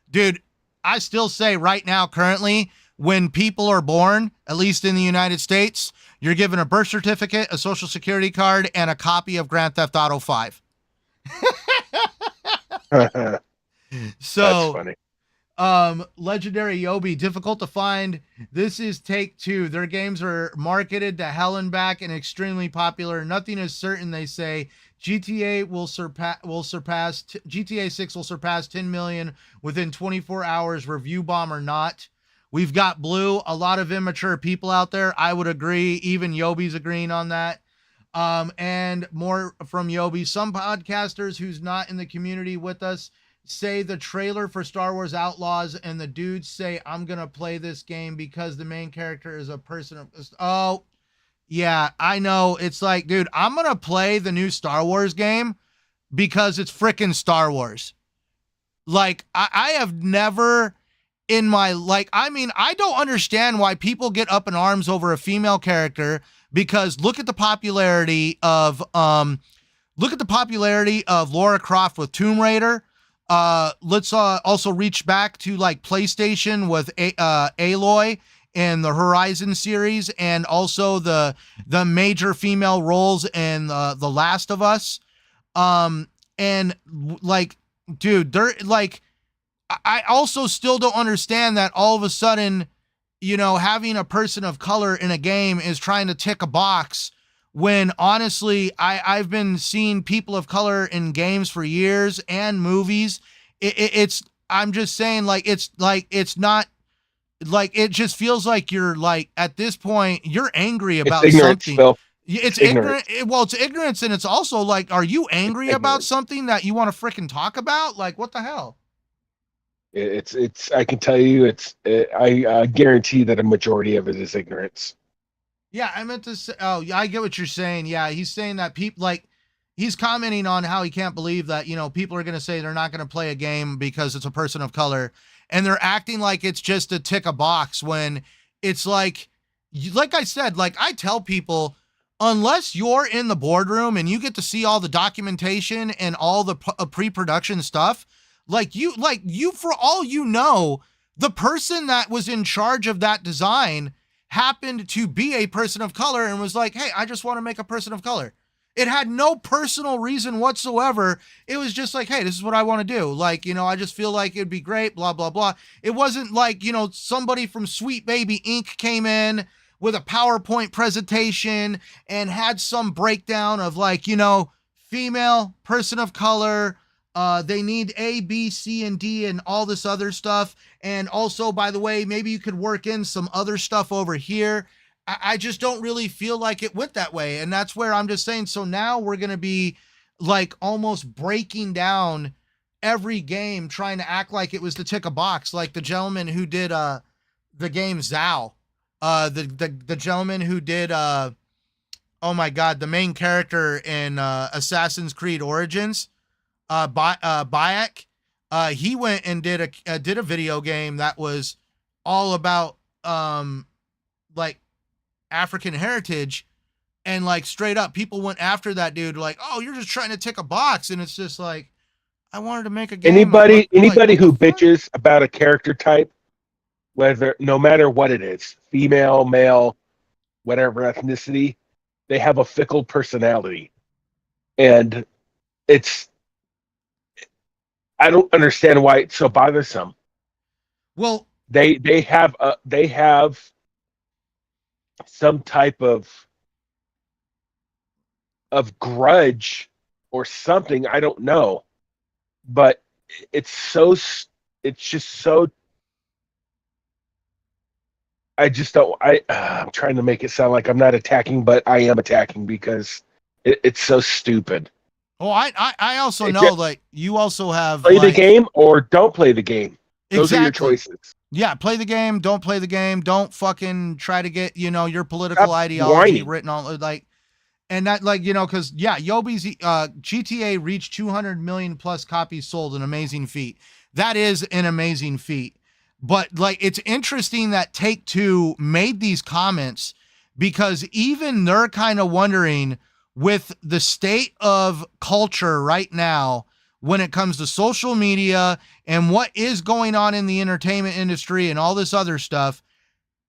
Dude, I still say right now, currently, when people are born, at least in the United States, you're given a birth certificate, a social security card, and a copy of Grand Theft Auto 5. So, that's funny. Legendary Yobi, difficult to find. This is Take-Two. Their games are marketed to hell and back and extremely popular. Nothing is certain, they say. GTA GTA 6 will surpass 10 million within 24 hours, review bomb or not. We've got Blue, a lot of immature people out there. I would agree. Even Yobi's agreeing on that. And more from Yobi. Some podcasters who's not in the community with us say the trailer for Star Wars Outlaws and the dudes say, I'm going to play this game because the main character is a person of... Oh, Yeah, I know. It's like, dude, I'm gonna play the new Star Wars game because it's freaking Star Wars. Like, I have never in my like I mean, I don't understand why people get up in arms over a female character because look at the popularity of Lara Croft with Tomb Raider. Let's also reach back to like PlayStation with Aloy in the Horizon series, and also the major female roles in The Last of Us. And like, dude, they're like, I also still don't understand that all of a sudden, having a person of color in a game is trying to tick a box when honestly, I've been seeing people of color in games for years and movies. It's, I'm just saying, it's not like, it just feels like you're like, at this point, you're angry It's about ignorance, something. Phil. It's Ignorance. ignorant. Well, it's ignorance, and it's also like, are you It's angry about ignorance. something that you want to freaking talk about? Like, what the hell? It's. I can tell you, I guarantee that a majority of it is ignorance. Yeah, I meant to say. Oh, yeah, I get what you're saying. Yeah, he's saying that people like, he's commenting on how he can't believe that people are going to say they're not going to play a game because it's a person of color, and they're acting like it's just to tick a box when it's like I said, like I tell people, unless you're in the boardroom and you get to see all the documentation and all the pre-production stuff, like you for all you know, the person that was in charge of that design happened to be a person of color and was like, hey, I just want to make a person of color. It had no personal reason whatsoever. It was just like, hey, this is what I want to do. Like, I just feel like it'd be great, blah, blah, blah. It wasn't like, somebody from Sweet Baby Inc. came in with a PowerPoint presentation and had some breakdown of like, female, person of color, they need A, B, C, and D, and all this other stuff. And also, by the way, maybe you could work in some other stuff over here. I just don't really feel like it went that way. And that's where I'm just saying, so now we're going to be like almost breaking down every game, trying to act like it was to tick a box, like the gentleman who did the game Zao. The gentleman who did oh my god, the main character in Assassin's Creed Origins, Bayek. He went and did a video game that was all about like African heritage, and like straight up people went after that dude like, oh, you're just trying to tick a box, and it's just like, I wanted to make a game. Anybody What the who fuck? bitches about a character type, whether no matter what it is, female, male, whatever ethnicity, they have a fickle personality, and it's I don't understand why it's so bothersome. Well, They have some type of grudge or something. I don't know, but it's so it's just so. I just don't. I'm trying to make it sound like I'm not attacking, but I am attacking because it's so stupid. oh, I also It know, just, like, you also have play the like, game or don't play the game. Those are your exactly. choices. Yeah, play the game, don't play the game, don't fucking try to get, your political Stop ideology whining. written on like, and that, like, because yeah, Yobi's GTA reached 200 million plus copies sold, an amazing feat. That is an amazing feat. But like, it's interesting that Take Two made these comments because even they're kind of wondering, with the state of culture right now when it comes to social media and what is going on in the entertainment industry and all this other stuff,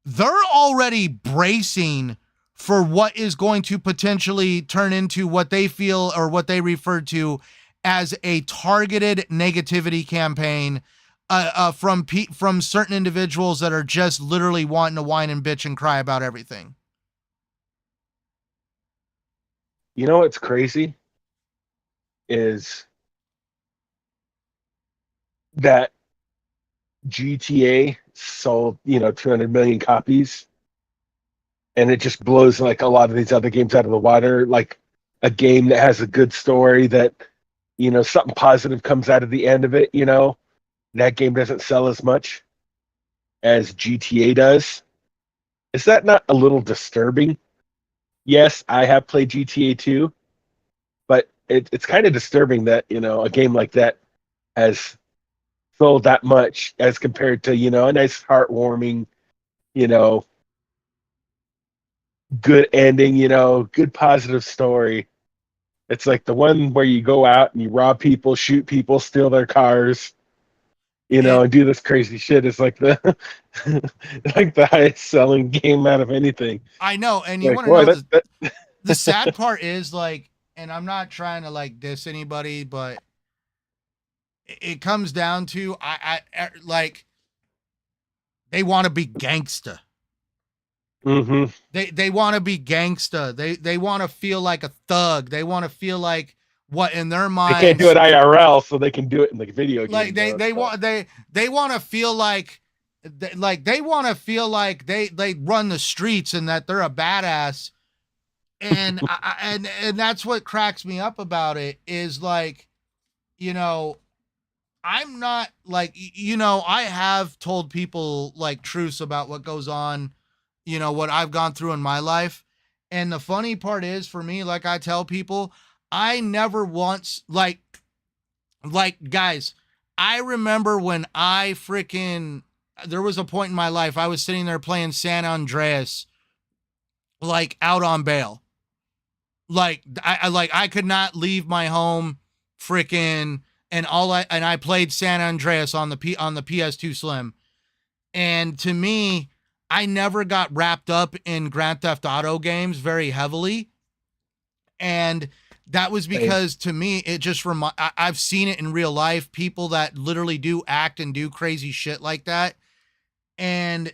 they're already bracing for what is going to potentially turn into what they feel or what they refer to as a targeted negativity campaign from certain individuals that are just literally wanting to whine and bitch and cry about everything. You know what's crazy is that GTA sold 200 million copies, and it just blows like a lot of these other games out of the water. Like a game that has a good story that something positive comes out of the end of it. That game doesn't sell as much as GTA does. Is that not a little disturbing? yes, I have played GTA 2, but it's kind of disturbing that, a game like that has sold that much as compared to, a nice heartwarming, you know, good ending, good positive story. It's like the one where you go out and you rob people, shoot people, steal their cars, And and do this crazy shit. It's like the like the highest selling game out of anything. I know, and you Like, want to boy, know that the sad part is like, and I'm not trying to like diss anybody, but it comes down to like they want to be gangsta. hmm They want to be gangsta. They want to feel like a thug. They want to feel like what in their they can't do minds, it IRL, so they can do it in the video like game though. So. they want to feel like they want to feel like they run the streets and that they're a badass. And and that's what cracks me up about it is like, you know, I'm not like, I have told people like truths about what goes on, what I've gone through in my life. And the funny part is for me, like I tell people, I never once like guys, I remember when I freaking there was a point in my life I was sitting there playing San Andreas like out on bail. Like I could not leave my home freaking and I played San Andreas on the PS2 Slim. And to me, I never got wrapped up in Grand Theft Auto games very heavily. And that was because to me, it just I've seen it in real life, people that literally do act and do crazy shit like that. And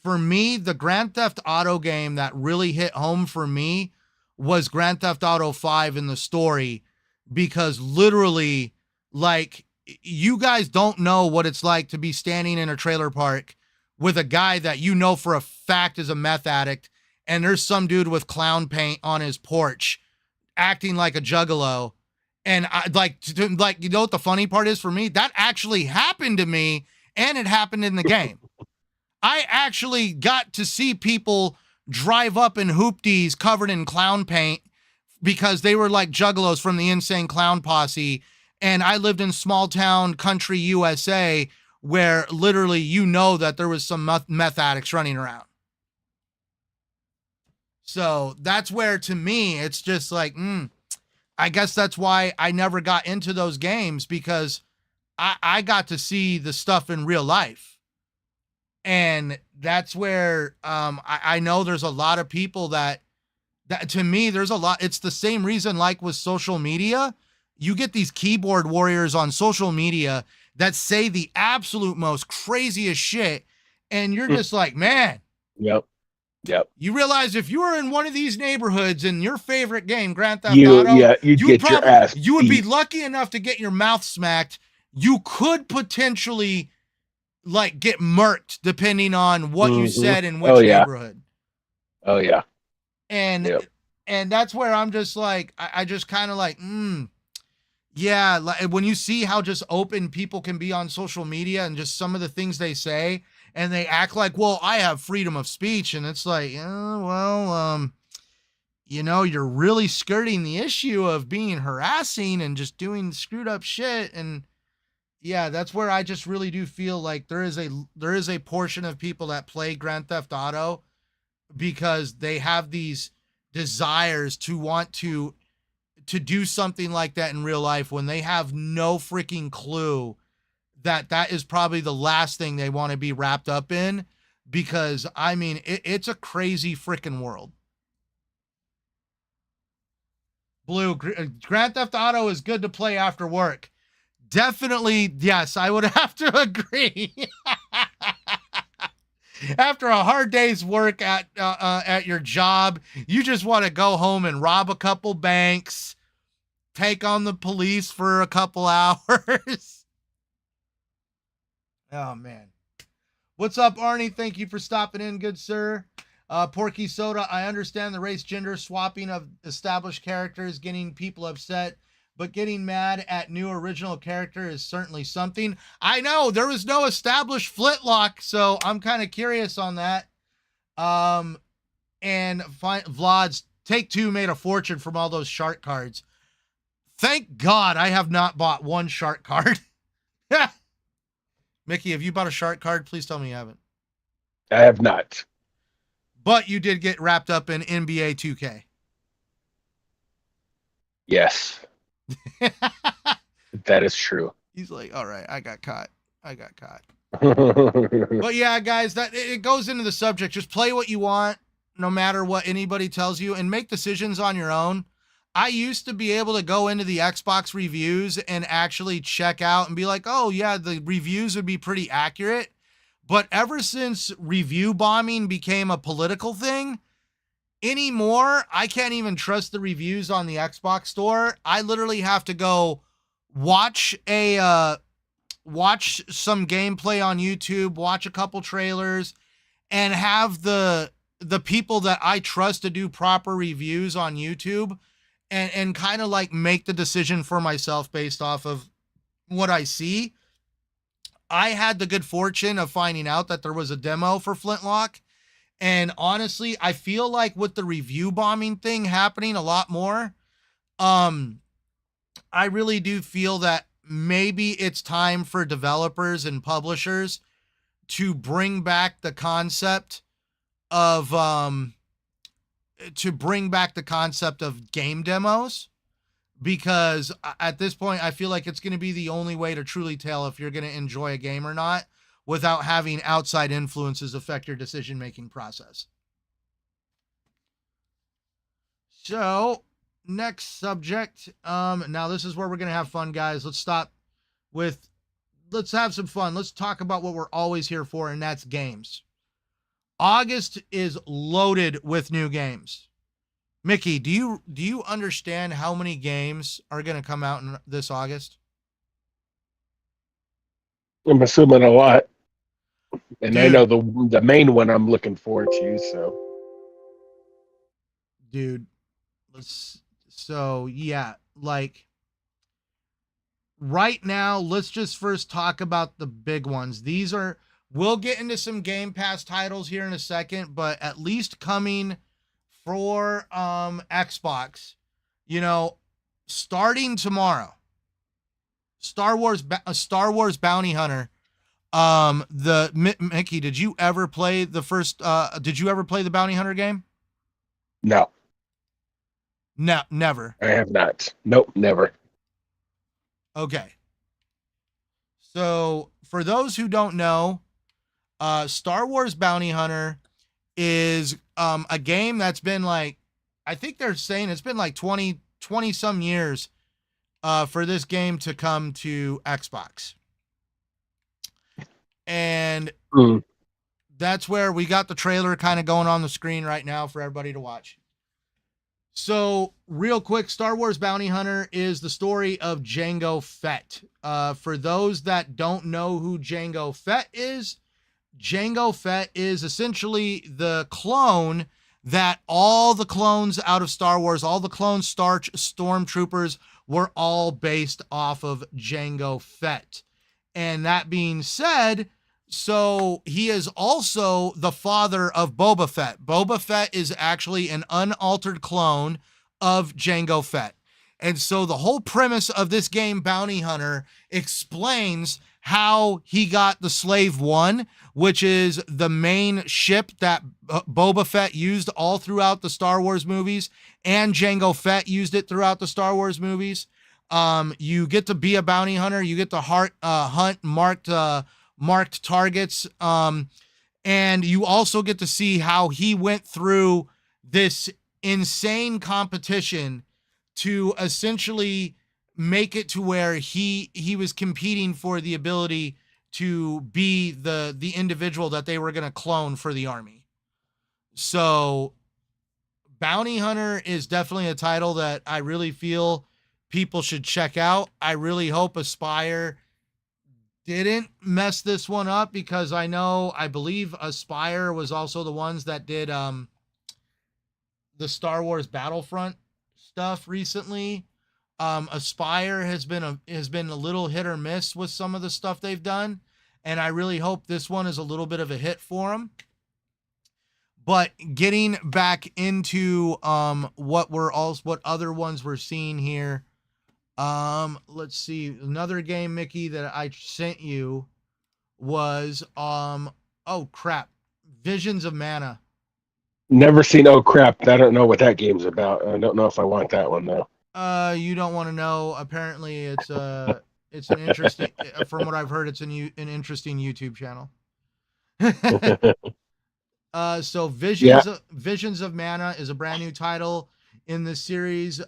for me, the Grand Theft Auto game that really hit home for me was Grand Theft Auto 5 in the story, because literally, like, you guys don't know what it's like to be standing in a trailer park with a guy that you know for a fact is a meth addict, and there's some dude with clown paint on his porch acting like a juggalo. And I like, you know what the funny part is for me? That actually happened to me, and it happened in the game. I actually got to see people drive up in hoopties covered in clown paint because they were like juggalos from the Insane Clown Posse. And I lived in small town country USA where literally that there was some meth addicts running around. So that's where, to me, it's just like, I guess that's why I never got into those games, because I got to see the stuff in real life. And that's where I know there's a lot of people that to me, there's a lot. It's the same reason, like with social media, you get these keyboard warriors on social media that say the absolute most craziest shit. And you're just like, man. Yep. You realize if you were in one of these neighborhoods in your favorite game, Grand Theft Auto, you'd get your ass you would be beat. lucky enough to get your mouth smacked. You could potentially like get murked depending on what you said in which neighborhood. Oh yeah. And and that's where I'm just like, I just kind of like, yeah, like when you see how just open people can be on social media and just some of the things they say, and they act like, well, I have freedom of speech, and it's like, you're really skirting the issue of being harassing and just doing screwed up shit. And yeah, that's where I just really do feel like there is a portion of people that play Grand Theft Auto because they have these desires to want to do something like that in real life when they have no freaking clue that is probably the last thing they want to be wrapped up in, because I mean, it's a crazy freaking world. Blue, Grand Theft Auto is good to play after work. Definitely, yes, I would have to agree. After a hard day's work at your job, you just want to go home and rob a couple banks, take on the police for a couple hours. Oh, man. What's up, Arnie? Thank you for stopping in, good sir. Porky Soda, I understand the race gender swapping of established characters getting people upset, but getting mad at new original character is certainly something. I know, there was no established Flintlock, so I'm kind of curious on that. And Vlad's Take-Two made a fortune from all those shark cards. Thank God I have not bought one shark card. Mickey, have you bought a shark card? Please tell me you haven't. I have not. But you did get wrapped up in NBA 2K. Yes. That is true. He's like, all right, I got caught. But But yeah, guys, that it goes into the subject. Just play what you want, no matter what anybody tells you, and make decisions on your own. I used to be able to go into the Xbox reviews and actually check out and be like, oh yeah, the reviews would be pretty accurate. But ever since review bombing became a political thing, anymore, I can't even trust the reviews on the Xbox store. I literally have to go watch some gameplay on YouTube, watch a couple trailers, and have the people that I trust to do proper reviews on YouTube and kind of like make the decision for myself based off of what I see. I had the good fortune of finding out that there was a demo for Flintlock. And honestly, I feel like with the review bombing thing happening a lot more, I really do feel that maybe it's time for developers and publishers to bring back the concept of game demos, because at this point I feel like it's going to be the only way to truly tell if you're going to enjoy a game or not without having outside influences affect your decision-making process. So, next subject. Now this is where we're going to have fun, guys. Let's have some fun. Let's talk about what we're always here for, and that's games. August is loaded with new games. Mickey, do you understand how many games are going to come out in this August? I'm assuming a lot. And Dude, I know the main one I'm looking forward to, so. Dude, like right now, let's just first talk about the big ones. We'll get into some Game Pass titles here in a second, but at least coming for Xbox, starting tomorrow, Star Wars Bounty Hunter. Mickey, did you ever play the Bounty Hunter game? No. No, never. I have not. Nope, never. Okay. So, for those who don't know, Star Wars Bounty Hunter is a game that's been I think they're saying it's been 20 some years for this game to come to Xbox. And that's where we got the trailer kind of going on the screen right now for everybody to watch. So, real quick, Star Wars Bounty Hunter is the story of Jango Fett. For those that don't know who Jango Fett is essentially the clone that all the clones out of Star Wars, all the clone stormtroopers were all based off of Jango Fett. And that being said, so he is also the father of Boba Fett. Boba Fett is actually an unaltered clone of Jango Fett. And so the whole premise of this game, Bounty Hunter, explains how he got the Slave One, which is the main ship that Boba Fett used all throughout the Star Wars movies, and Jango Fett used it throughout the Star Wars movies. You get to be a bounty hunter. You get to hunt marked targets. And you also get to see how he went through this insane competition to essentially make it to where he was competing for the ability to be the individual that they were going to clone for the army. So Bounty Hunter is definitely a title that I really feel people should check out. I really hope Aspire didn't mess this one up, because I believe Aspire was also the ones that did the Star Wars Battlefront stuff recently. Aspire has been a little hit or miss with some of the stuff they've done, and I really hope this one is a little bit of a hit for them. But getting back into what other ones we're seeing here. Let's see. Another game, Mickey, that I sent you was oh crap. Visions of Mana. Never seen. Oh crap! I don't know what that game's about. I don't know if I want that one though. You don't want to know. Apparently it's an interesting from what I've heard it's an interesting YouTube channel. So Yeah, Visions of Mana is a brand new title in the series,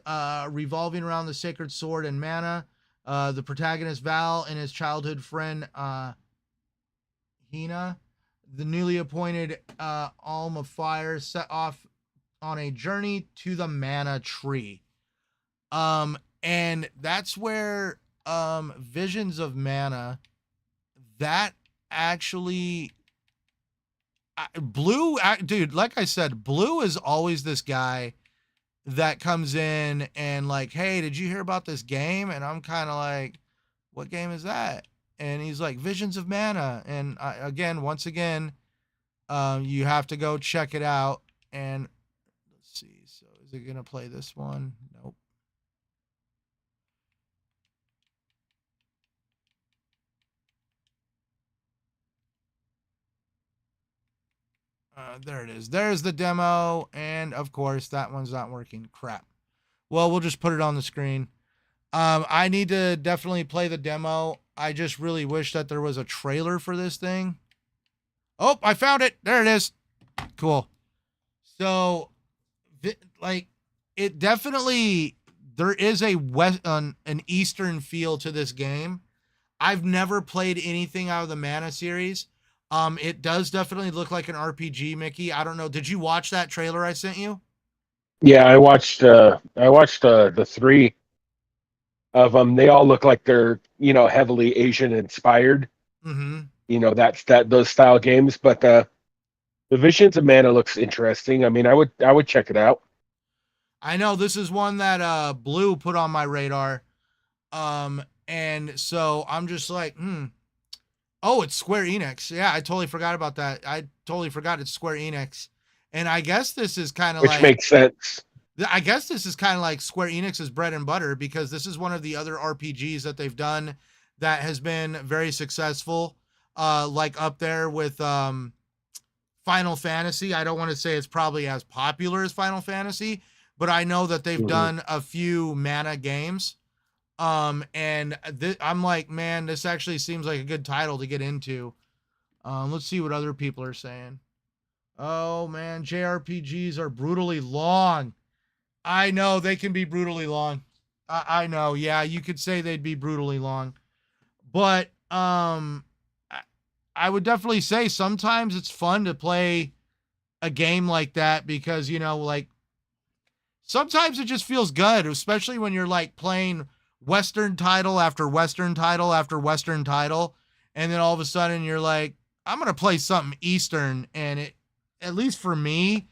revolving around the sacred sword and mana. The protagonist Val and his childhood friend Hina, the newly appointed Alm of Fire, set off on a journey to the Mana Tree. And that's where Visions of Mana, that actually Blue, dude, like I said, Blue is always this guy that comes in and like, hey, did you hear about this game? And I'm kind of like, what game is that? And he's like, Visions of Mana. And once again, you have to go check it out. And let's see. So is it gonna play this one? Nope. There it is. There's the demo, and of course that one's not working. Crap. Well, we'll just put it on the screen. I need to definitely play the demo. I just really wish that there was a trailer for this thing. Oh, I found it. There it is. Cool. So, like, it definitely there is a an Eastern feel to this game. I've never played anything out of the Mana series. It does definitely look like an RPG, Mickey. I don't know. Did you watch that trailer I sent you? yeah. I watched the three of them. They all look like they're heavily Asian inspired. Mm-hmm. That's those style games. But the Visions of Mana looks interesting. I mean, I would check it out. I know this is one that Blue put on my radar. And so I'm just like, oh, it's Square Enix. Yeah, I totally forgot about that. I totally forgot it's Square Enix. And I guess this is kind of Which like makes sense. I guess this is kind of like Square Enix's bread and butter because this is one of the other RPGs that they've done that has been very successful. Like up there with Final Fantasy. I don't want to say it's probably as popular as Final Fantasy, but I know that they've Mhm. done a few Mana games. And I'm like, man, this actually seems like a good title to get into. Let's see what other people are saying. Oh man, JRPGs are brutally long. I know they can be brutally long. I know. Yeah, you could say they'd be brutally long, but I would definitely say sometimes it's fun to play a game like that because like sometimes it just feels good, especially when you're like playing Western title after Western title after Western title, and then all of a sudden you're like, I'm gonna play something Eastern, and it, at least for me,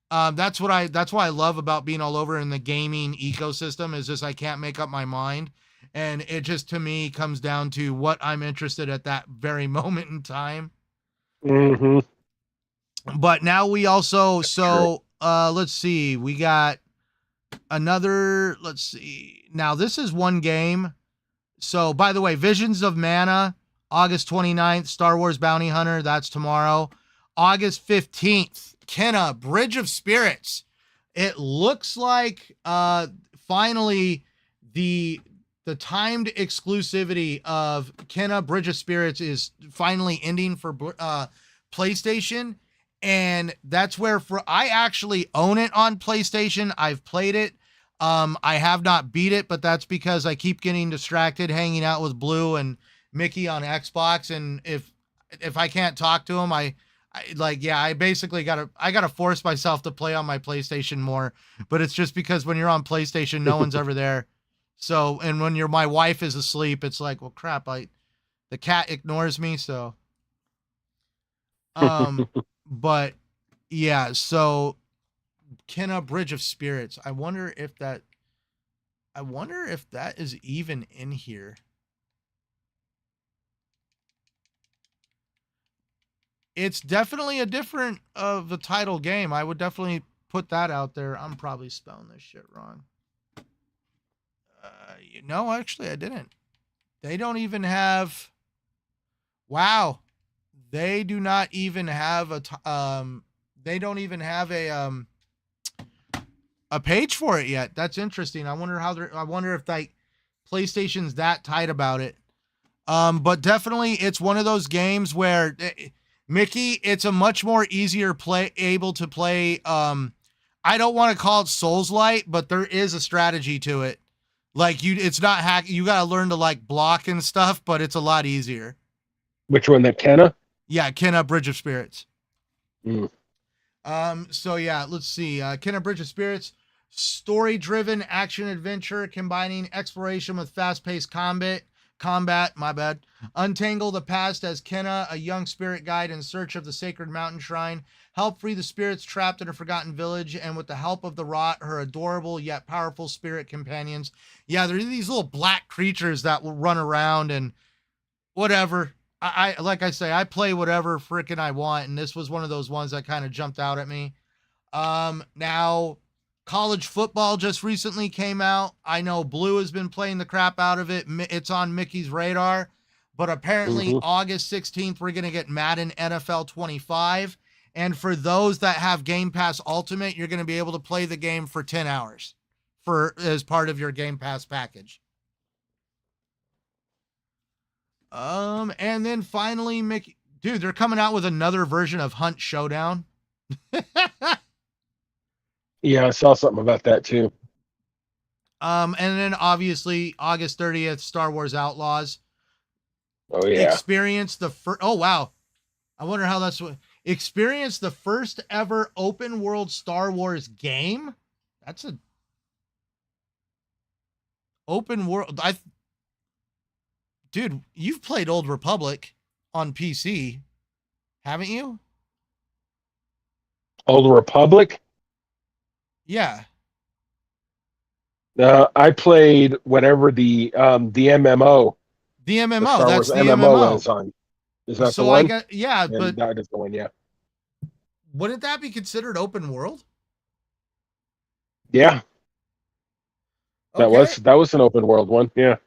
that's why I love about being all over in the gaming ecosystem is just I can't make up my mind. And it just to me comes down to what I'm interested at that very moment in time. Mhm. But now we also True. let's see, we got another let's see. Now this is one game. So by the way, Visions of Mana, August 29th, Star Wars Bounty Hunter, that's tomorrow. August 15th, Kenna, Bridge of Spirits. It looks like finally the the timed exclusivity of Kenna Bridge of Spirits is finally ending for PlayStation, and that's where for I actually own it on PlayStation. I've played it. I have not beat it, but that's because I keep getting distracted hanging out with Blue and Mickey on Xbox, and if I can't talk to him, I like yeah, I basically gotta force myself to play on my PlayStation more. But it's just because when you're on PlayStation, no one's ever there. So and when my wife is asleep, it's like, well crap, the cat ignores me, so um but yeah, so Kenna Bridge of Spirits. I wonder if that is even in here. it's definitely a different of the title game. I would definitely put that out there. I'm probably spelling this shit wrong. No, actually, I didn't. They don't even have. Wow, they do not even have They don't even have a page for it yet. That's interesting. I wonder how they're. I wonder if like PlayStation's that tight about it. But definitely, it's one of those games where Mickey, it's a much more easier able to play. I don't want to call it Souls-like, but there is a strategy to it. Like it's not hack. You got to learn to like block and stuff, but it's a lot easier. Which one? That Kenna? Yeah, Kenna Bridge of Spirits. Mm. So yeah, let's see. Kenna Bridge of Spirits, story-driven action adventure combining exploration with fast-paced combat, my bad. Untangle the past as Kenna, a young spirit guide in search of the sacred mountain shrine, help free the spirits trapped in a forgotten village, and with the help of the rot, her adorable yet powerful spirit companions. Yeah, there are these little black creatures that will run around and whatever. I like I say, I play whatever freaking I want, and this was one of those ones that kind of jumped out at me. Now college football just recently came out. I know Blue has been playing the crap out of it. It's on Mickey's radar, but apparently August 16th we're gonna get Madden NFL 25, and for those that have Game Pass Ultimate, you're gonna be able to play the game for 10 hours as part of your Game Pass package. And then finally, Mickey, dude, they're coming out with another version of Hunt Showdown. Yeah, I saw something about that too. And then obviously August 30th, Star Wars Outlaws. Oh yeah. Experience the first. Oh wow, I wonder how that's what. Experience the first ever open world Star Wars game. That's a open world. Dude, you've played Old Republic on PC, haven't you? Old Republic? Yeah. I played whatever the MMO. The MMO. The Star That's Wars the MMO was on. Is that so the one? I got yeah, And but that is the one. Yeah. wouldn't that be considered open world? Yeah. Okay. That was an open world one. Yeah.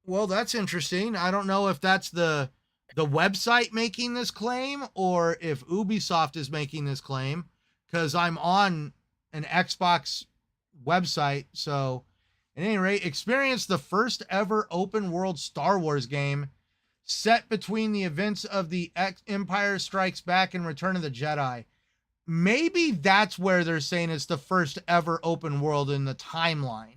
Well, that's interesting. I don't know if that's the website making this claim or if Ubisoft is making this claim, because I'm on an Xbox website. So, at any rate, experience the first ever open world Star Wars game set between the events of the Empire Strikes Back and Return of the Jedi. Maybe that's where they're saying it's the first ever open world in the timeline.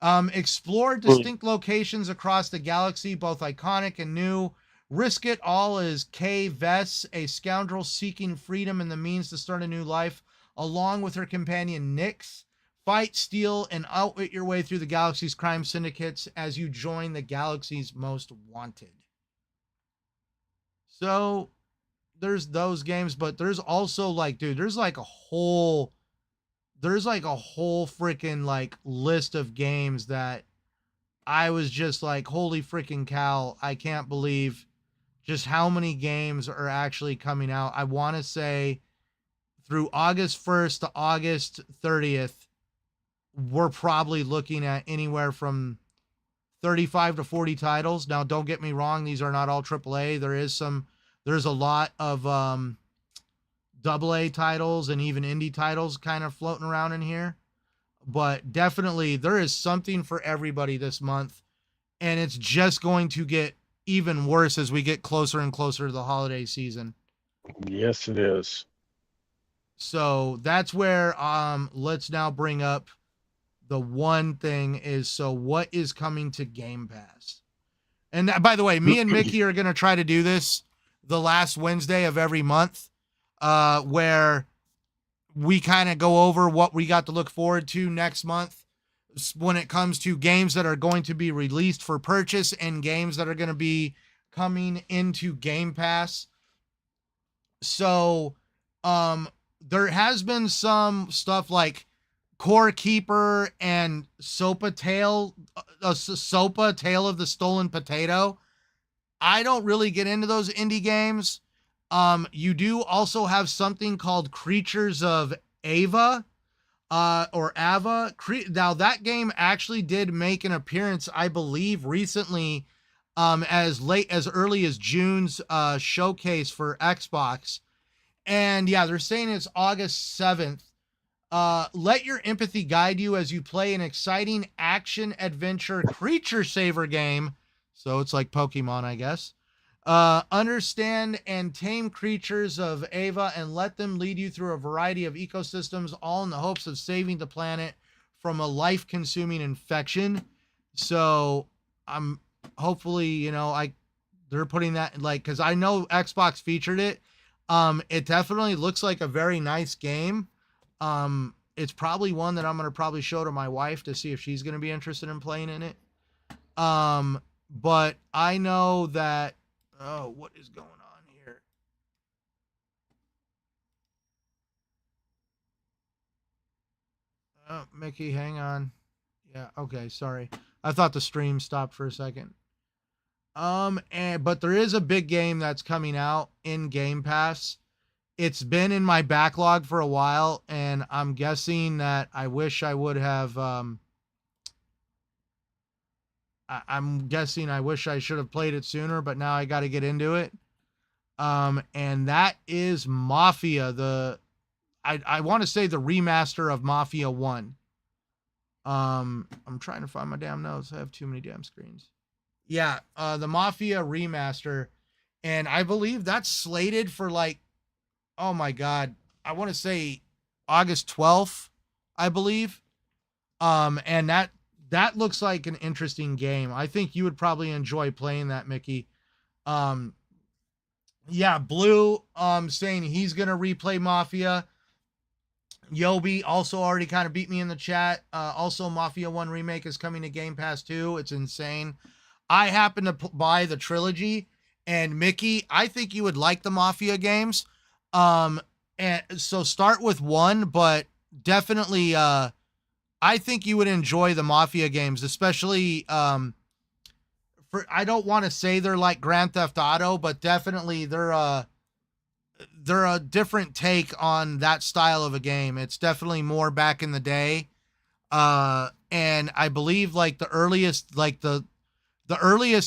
Explore distinct locations across the galaxy, both iconic and new. Risk it all as Kay Vess, a scoundrel seeking freedom and the means to start a new life, along with her companion Nyx. Fight, steal, and outwit your way through the galaxy's crime syndicates as you join the galaxy's most wanted. So there's those games, but there's also like, dude, there's like a whole freaking like list of games that I was just like, holy freaking cow, I can't believe just how many games are actually coming out. I want to say through August 1st to August 30th, we're probably looking at anywhere from 35 to 40 titles. Now, don't get me wrong, these are not all AAA. There's a lot of AA titles and even indie titles kind of floating around in here, but definitely there is something for everybody this month, and it's just going to get even worse as we get closer and closer to the holiday season. Yes, it is. So that's where let's now bring up the one thing is, so what is coming to Game Pass? And by the way, me and Mickey are going to try to do this the last Wednesday of every month, where we kind of go over what we got to look forward to next month when it comes to games that are going to be released for purchase and games that are going to be coming into Game Pass. So, there has been some stuff like Core Keeper and Sopa Tale of the Stolen Potato. I don't really get into those indie games. You do also have something called Creatures of Ava, or Ava. Now that game actually did make an appearance, I believe, recently, as early as June's showcase for Xbox. And yeah, they're saying it's August 7th. Let your empathy guide you as you play an exciting action adventure creature saver game. So it's like Pokemon, I guess. Understand and tame creatures of Ava and let them lead you through a variety of ecosystems, all in the hopes of saving the planet from a life-consuming infection. So I'm hopefully, they're putting that like, because I know Xbox featured it. It definitely looks like a very nice game. It's probably one that I'm gonna probably show to my wife to see if she's gonna be interested in playing in it. But I know that. Oh, what is going on here? Oh, Mickey, hang on. Yeah, okay, sorry. I thought the stream stopped for a second. But there is a big game that's coming out in Game Pass. It's been in my backlog for a while, and I'm guessing that I wish I would have. I'm guessing I wish I should have played it sooner, but now I got to get into it. And that is Mafia. I want to say the remaster of Mafia 1. I'm trying to find my damn notes. I have too many damn screens. Yeah, the Mafia remaster, and I believe that's slated for like, oh my god, I want to say August 12th, I believe. And that looks like an interesting game. I think you would probably enjoy playing that, Mickey. Yeah, Blue saying he's gonna replay Mafia. Yobi also already kind of beat me in the chat. Also, Mafia 1 Remake is coming to Game Pass too. It's insane. I happen to buy the trilogy, and Mickey, I think you would like the Mafia games. And so start with 1, but definitely I think you would enjoy the Mafia games, especially I don't want to say they're like Grand Theft Auto, but definitely they're a different take on that style of a game. It's definitely more back in the day. And I believe like the earliest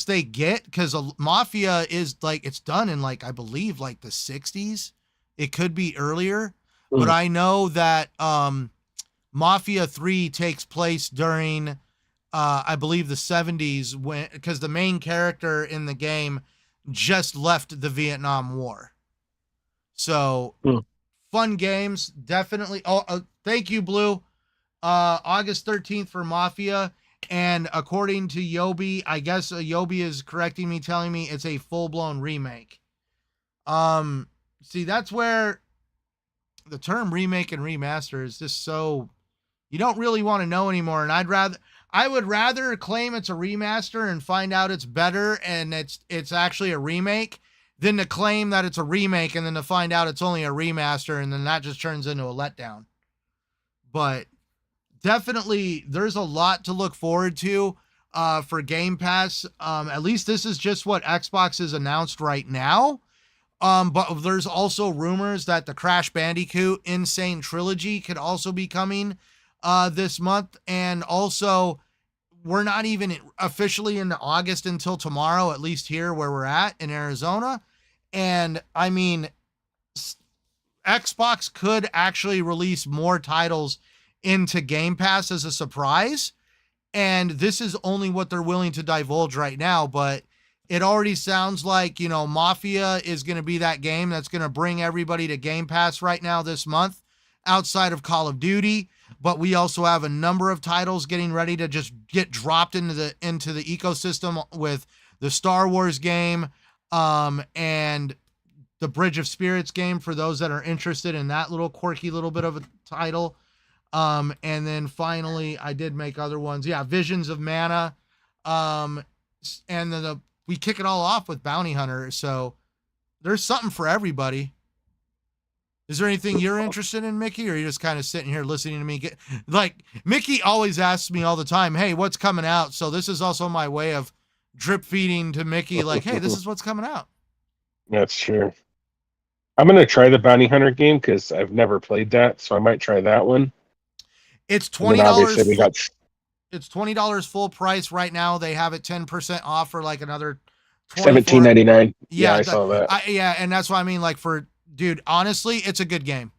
they get, because Mafia is like, it's done in like, I believe like the 60s. It could be earlier, but I know that Mafia 3 takes place during I believe the 70s, because the main character in the game just left the Vietnam War. So fun games, definitely. Thank you, Blue. August 13th for Mafia. And according to Yobi, I guess Yobi is correcting me, telling me it's a full-blown remake. See, that's where the term remake and remaster is just so, you don't really want to know anymore. And I would rather claim it's a remaster and find out it's better and it's actually a remake than to claim that it's a remake and then to find out it's only a remaster, and then that just turns into a letdown. But definitely there's a lot to look forward to for Game Pass. At least this is just what Xbox has announced right now. But there's also rumors that the Crash Bandicoot Insane Trilogy could also be coming this month. And also, we're not even officially into August until tomorrow, at least here where we're at in Arizona. And I mean, Xbox could actually release more titles into Game Pass as a surprise. And this is only what they're willing to divulge right now. But it already sounds like, Mafia is going to be that game that's going to bring everybody to Game Pass right now this month outside of Call of Duty. But we also have a number of titles getting ready to just get dropped into the ecosystem with the Star Wars game and the Bridge of Spirits game for those that are interested in that little quirky little bit of a title. And then finally, I did make other ones. Yeah, Visions of Mana. And then we kick it all off with Bounty Hunter. So there's something for everybody. Is there anything you're interested in, Mickey, or are you just kind of sitting here listening to me like Mickey always asks me all the time, hey, what's coming out? So this is also my way of drip feeding to Mickey, like, hey, this is what's coming out. That's true. I'm gonna try the Bounty Hunter game because I've never played that, so I might try that one. It's And then $20 obviously we full. got It's $20 full price right now. They have it 10% off for like another 24. 17.99. Yeah, Yeah, I saw that. yeah, and that's what I mean. Like for dude, honestly, it's a good game.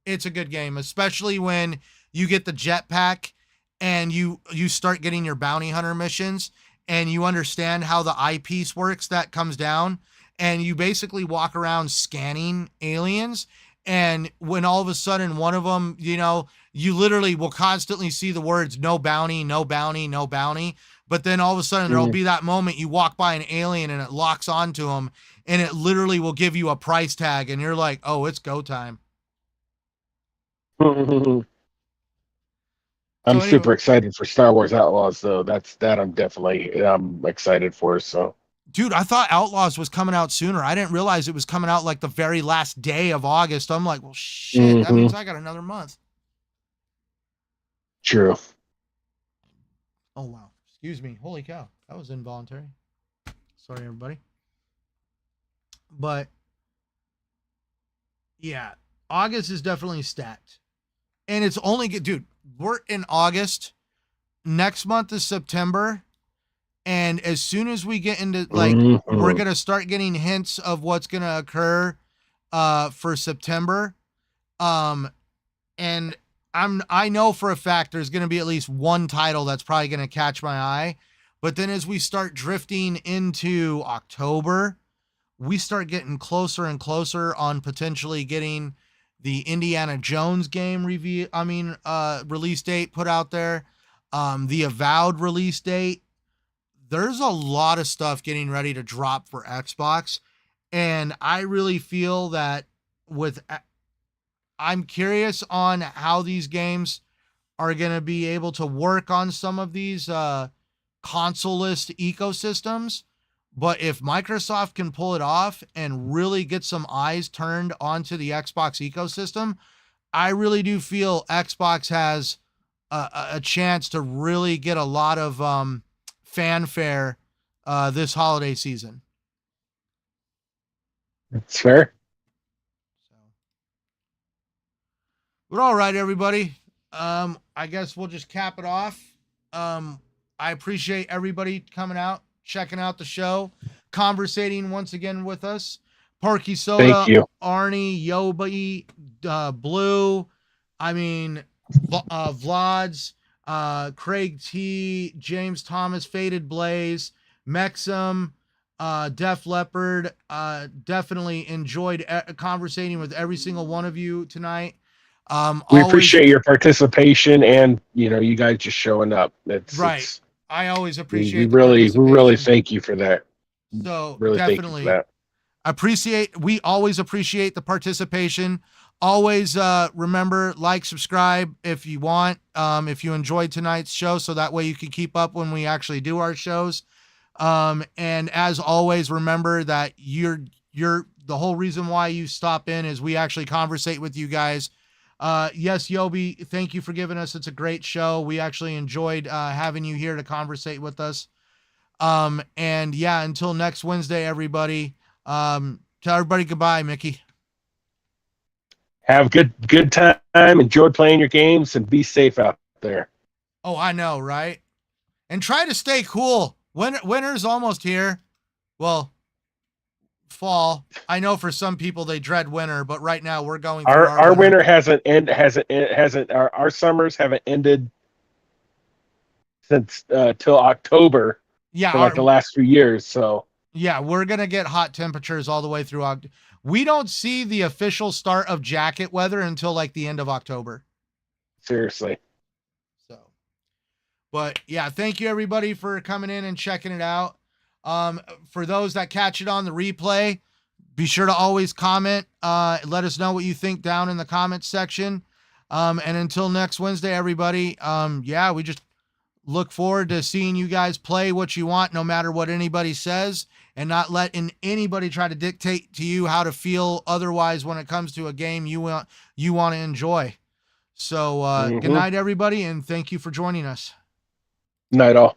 It's a good game, especially when you get the jetpack and you start getting your bounty hunter missions and you understand how the eyepiece works that comes down, and you basically walk around scanning aliens. And when all of a sudden one of them, you literally will constantly see the words "no bounty, no bounty, no bounty." But then all of a sudden there'll be that moment you walk by an alien and it locks onto them, and it literally will give you a price tag, and you're like, "Oh, it's go time." I'm So anyway, super excited for Star Wars Outlaws, though. I'm excited for. So dude, I thought Outlaws was coming out sooner. I didn't realize it was coming out like the very last day of August. I'm like, well, shit, that hmm means I got another month. true. Oh, wow. Excuse me. Holy cow. That was involuntary. Sorry, everybody. But yeah, August is definitely stacked. And it's only good, dude. We're in August. Next month is September. And as soon as we get into we're hmm gonna start getting hints of what's gonna occur for September. Um and I know for a fact there's gonna be at least one title that's probably gonna catch my eye. But then as we start drifting into October, we start getting closer and closer on potentially getting the Indiana Jones game release date put out there. The Avowed release date. There's a lot of stuff getting ready to drop for Xbox. And I really feel that with I'm curious on how these games are going to be able to work on some of these console-less ecosystems. But if Microsoft can pull it off and really get some eyes turned onto the Xbox ecosystem, I really do feel Xbox has a chance to really get a lot of fanfare this holiday season. It's fair. So, but all right, everybody. I guess we'll just cap it off. I appreciate everybody coming out, checking out the show, conversating once again with us. Parky Thank Soda, you. Arnie, Yobi, Blue, I mean, Vlads, Craig T, James Thomas, Faded Blaze, Mexum, Def Leopard. Definitely enjoyed conversating with every single one of you tonight. We Always appreciate your participation and you guys just showing up. right. It's I always we appreciate the really participation. thank you for that. So Really thank you for definitely that. we always appreciate the participation. Always remember, like, subscribe if you want, if you enjoyed tonight's show, so that way you can keep up when we actually do our shows. And as always, remember that you're the whole reason why you stop in is we actually conversate with you guys. Yes, Yobi, thank you for giving us. It's a great show. We actually enjoyed having you here to conversate with us. And yeah, until next Wednesday, everybody. Tell everybody goodbye, Mickey. Have good time. Enjoy playing your games and be safe out there. Oh, I know, right? And try to stay cool. Winter's almost here. Well, fall. I know for some people they dread winter, but right now we're going through our Our winter. winter hasn't our summers haven't ended since till October Yeah, for like the last few years. So yeah, we're gonna get hot temperatures all the way through. We don't see the official start of jacket weather until like the end of October. seriously. So, but yeah, thank you everybody for coming in and checking it out. For those that catch it on the replay, be sure to always comment. Let us know what you think down in the comments section. And until next Wednesday, everybody. Yeah, we just look forward to seeing you guys play what you want, no matter what anybody says, and not letting anybody try to dictate to you how to feel otherwise when it comes to a game you want to enjoy. So good night, everybody, and thank you for joining us. Night all.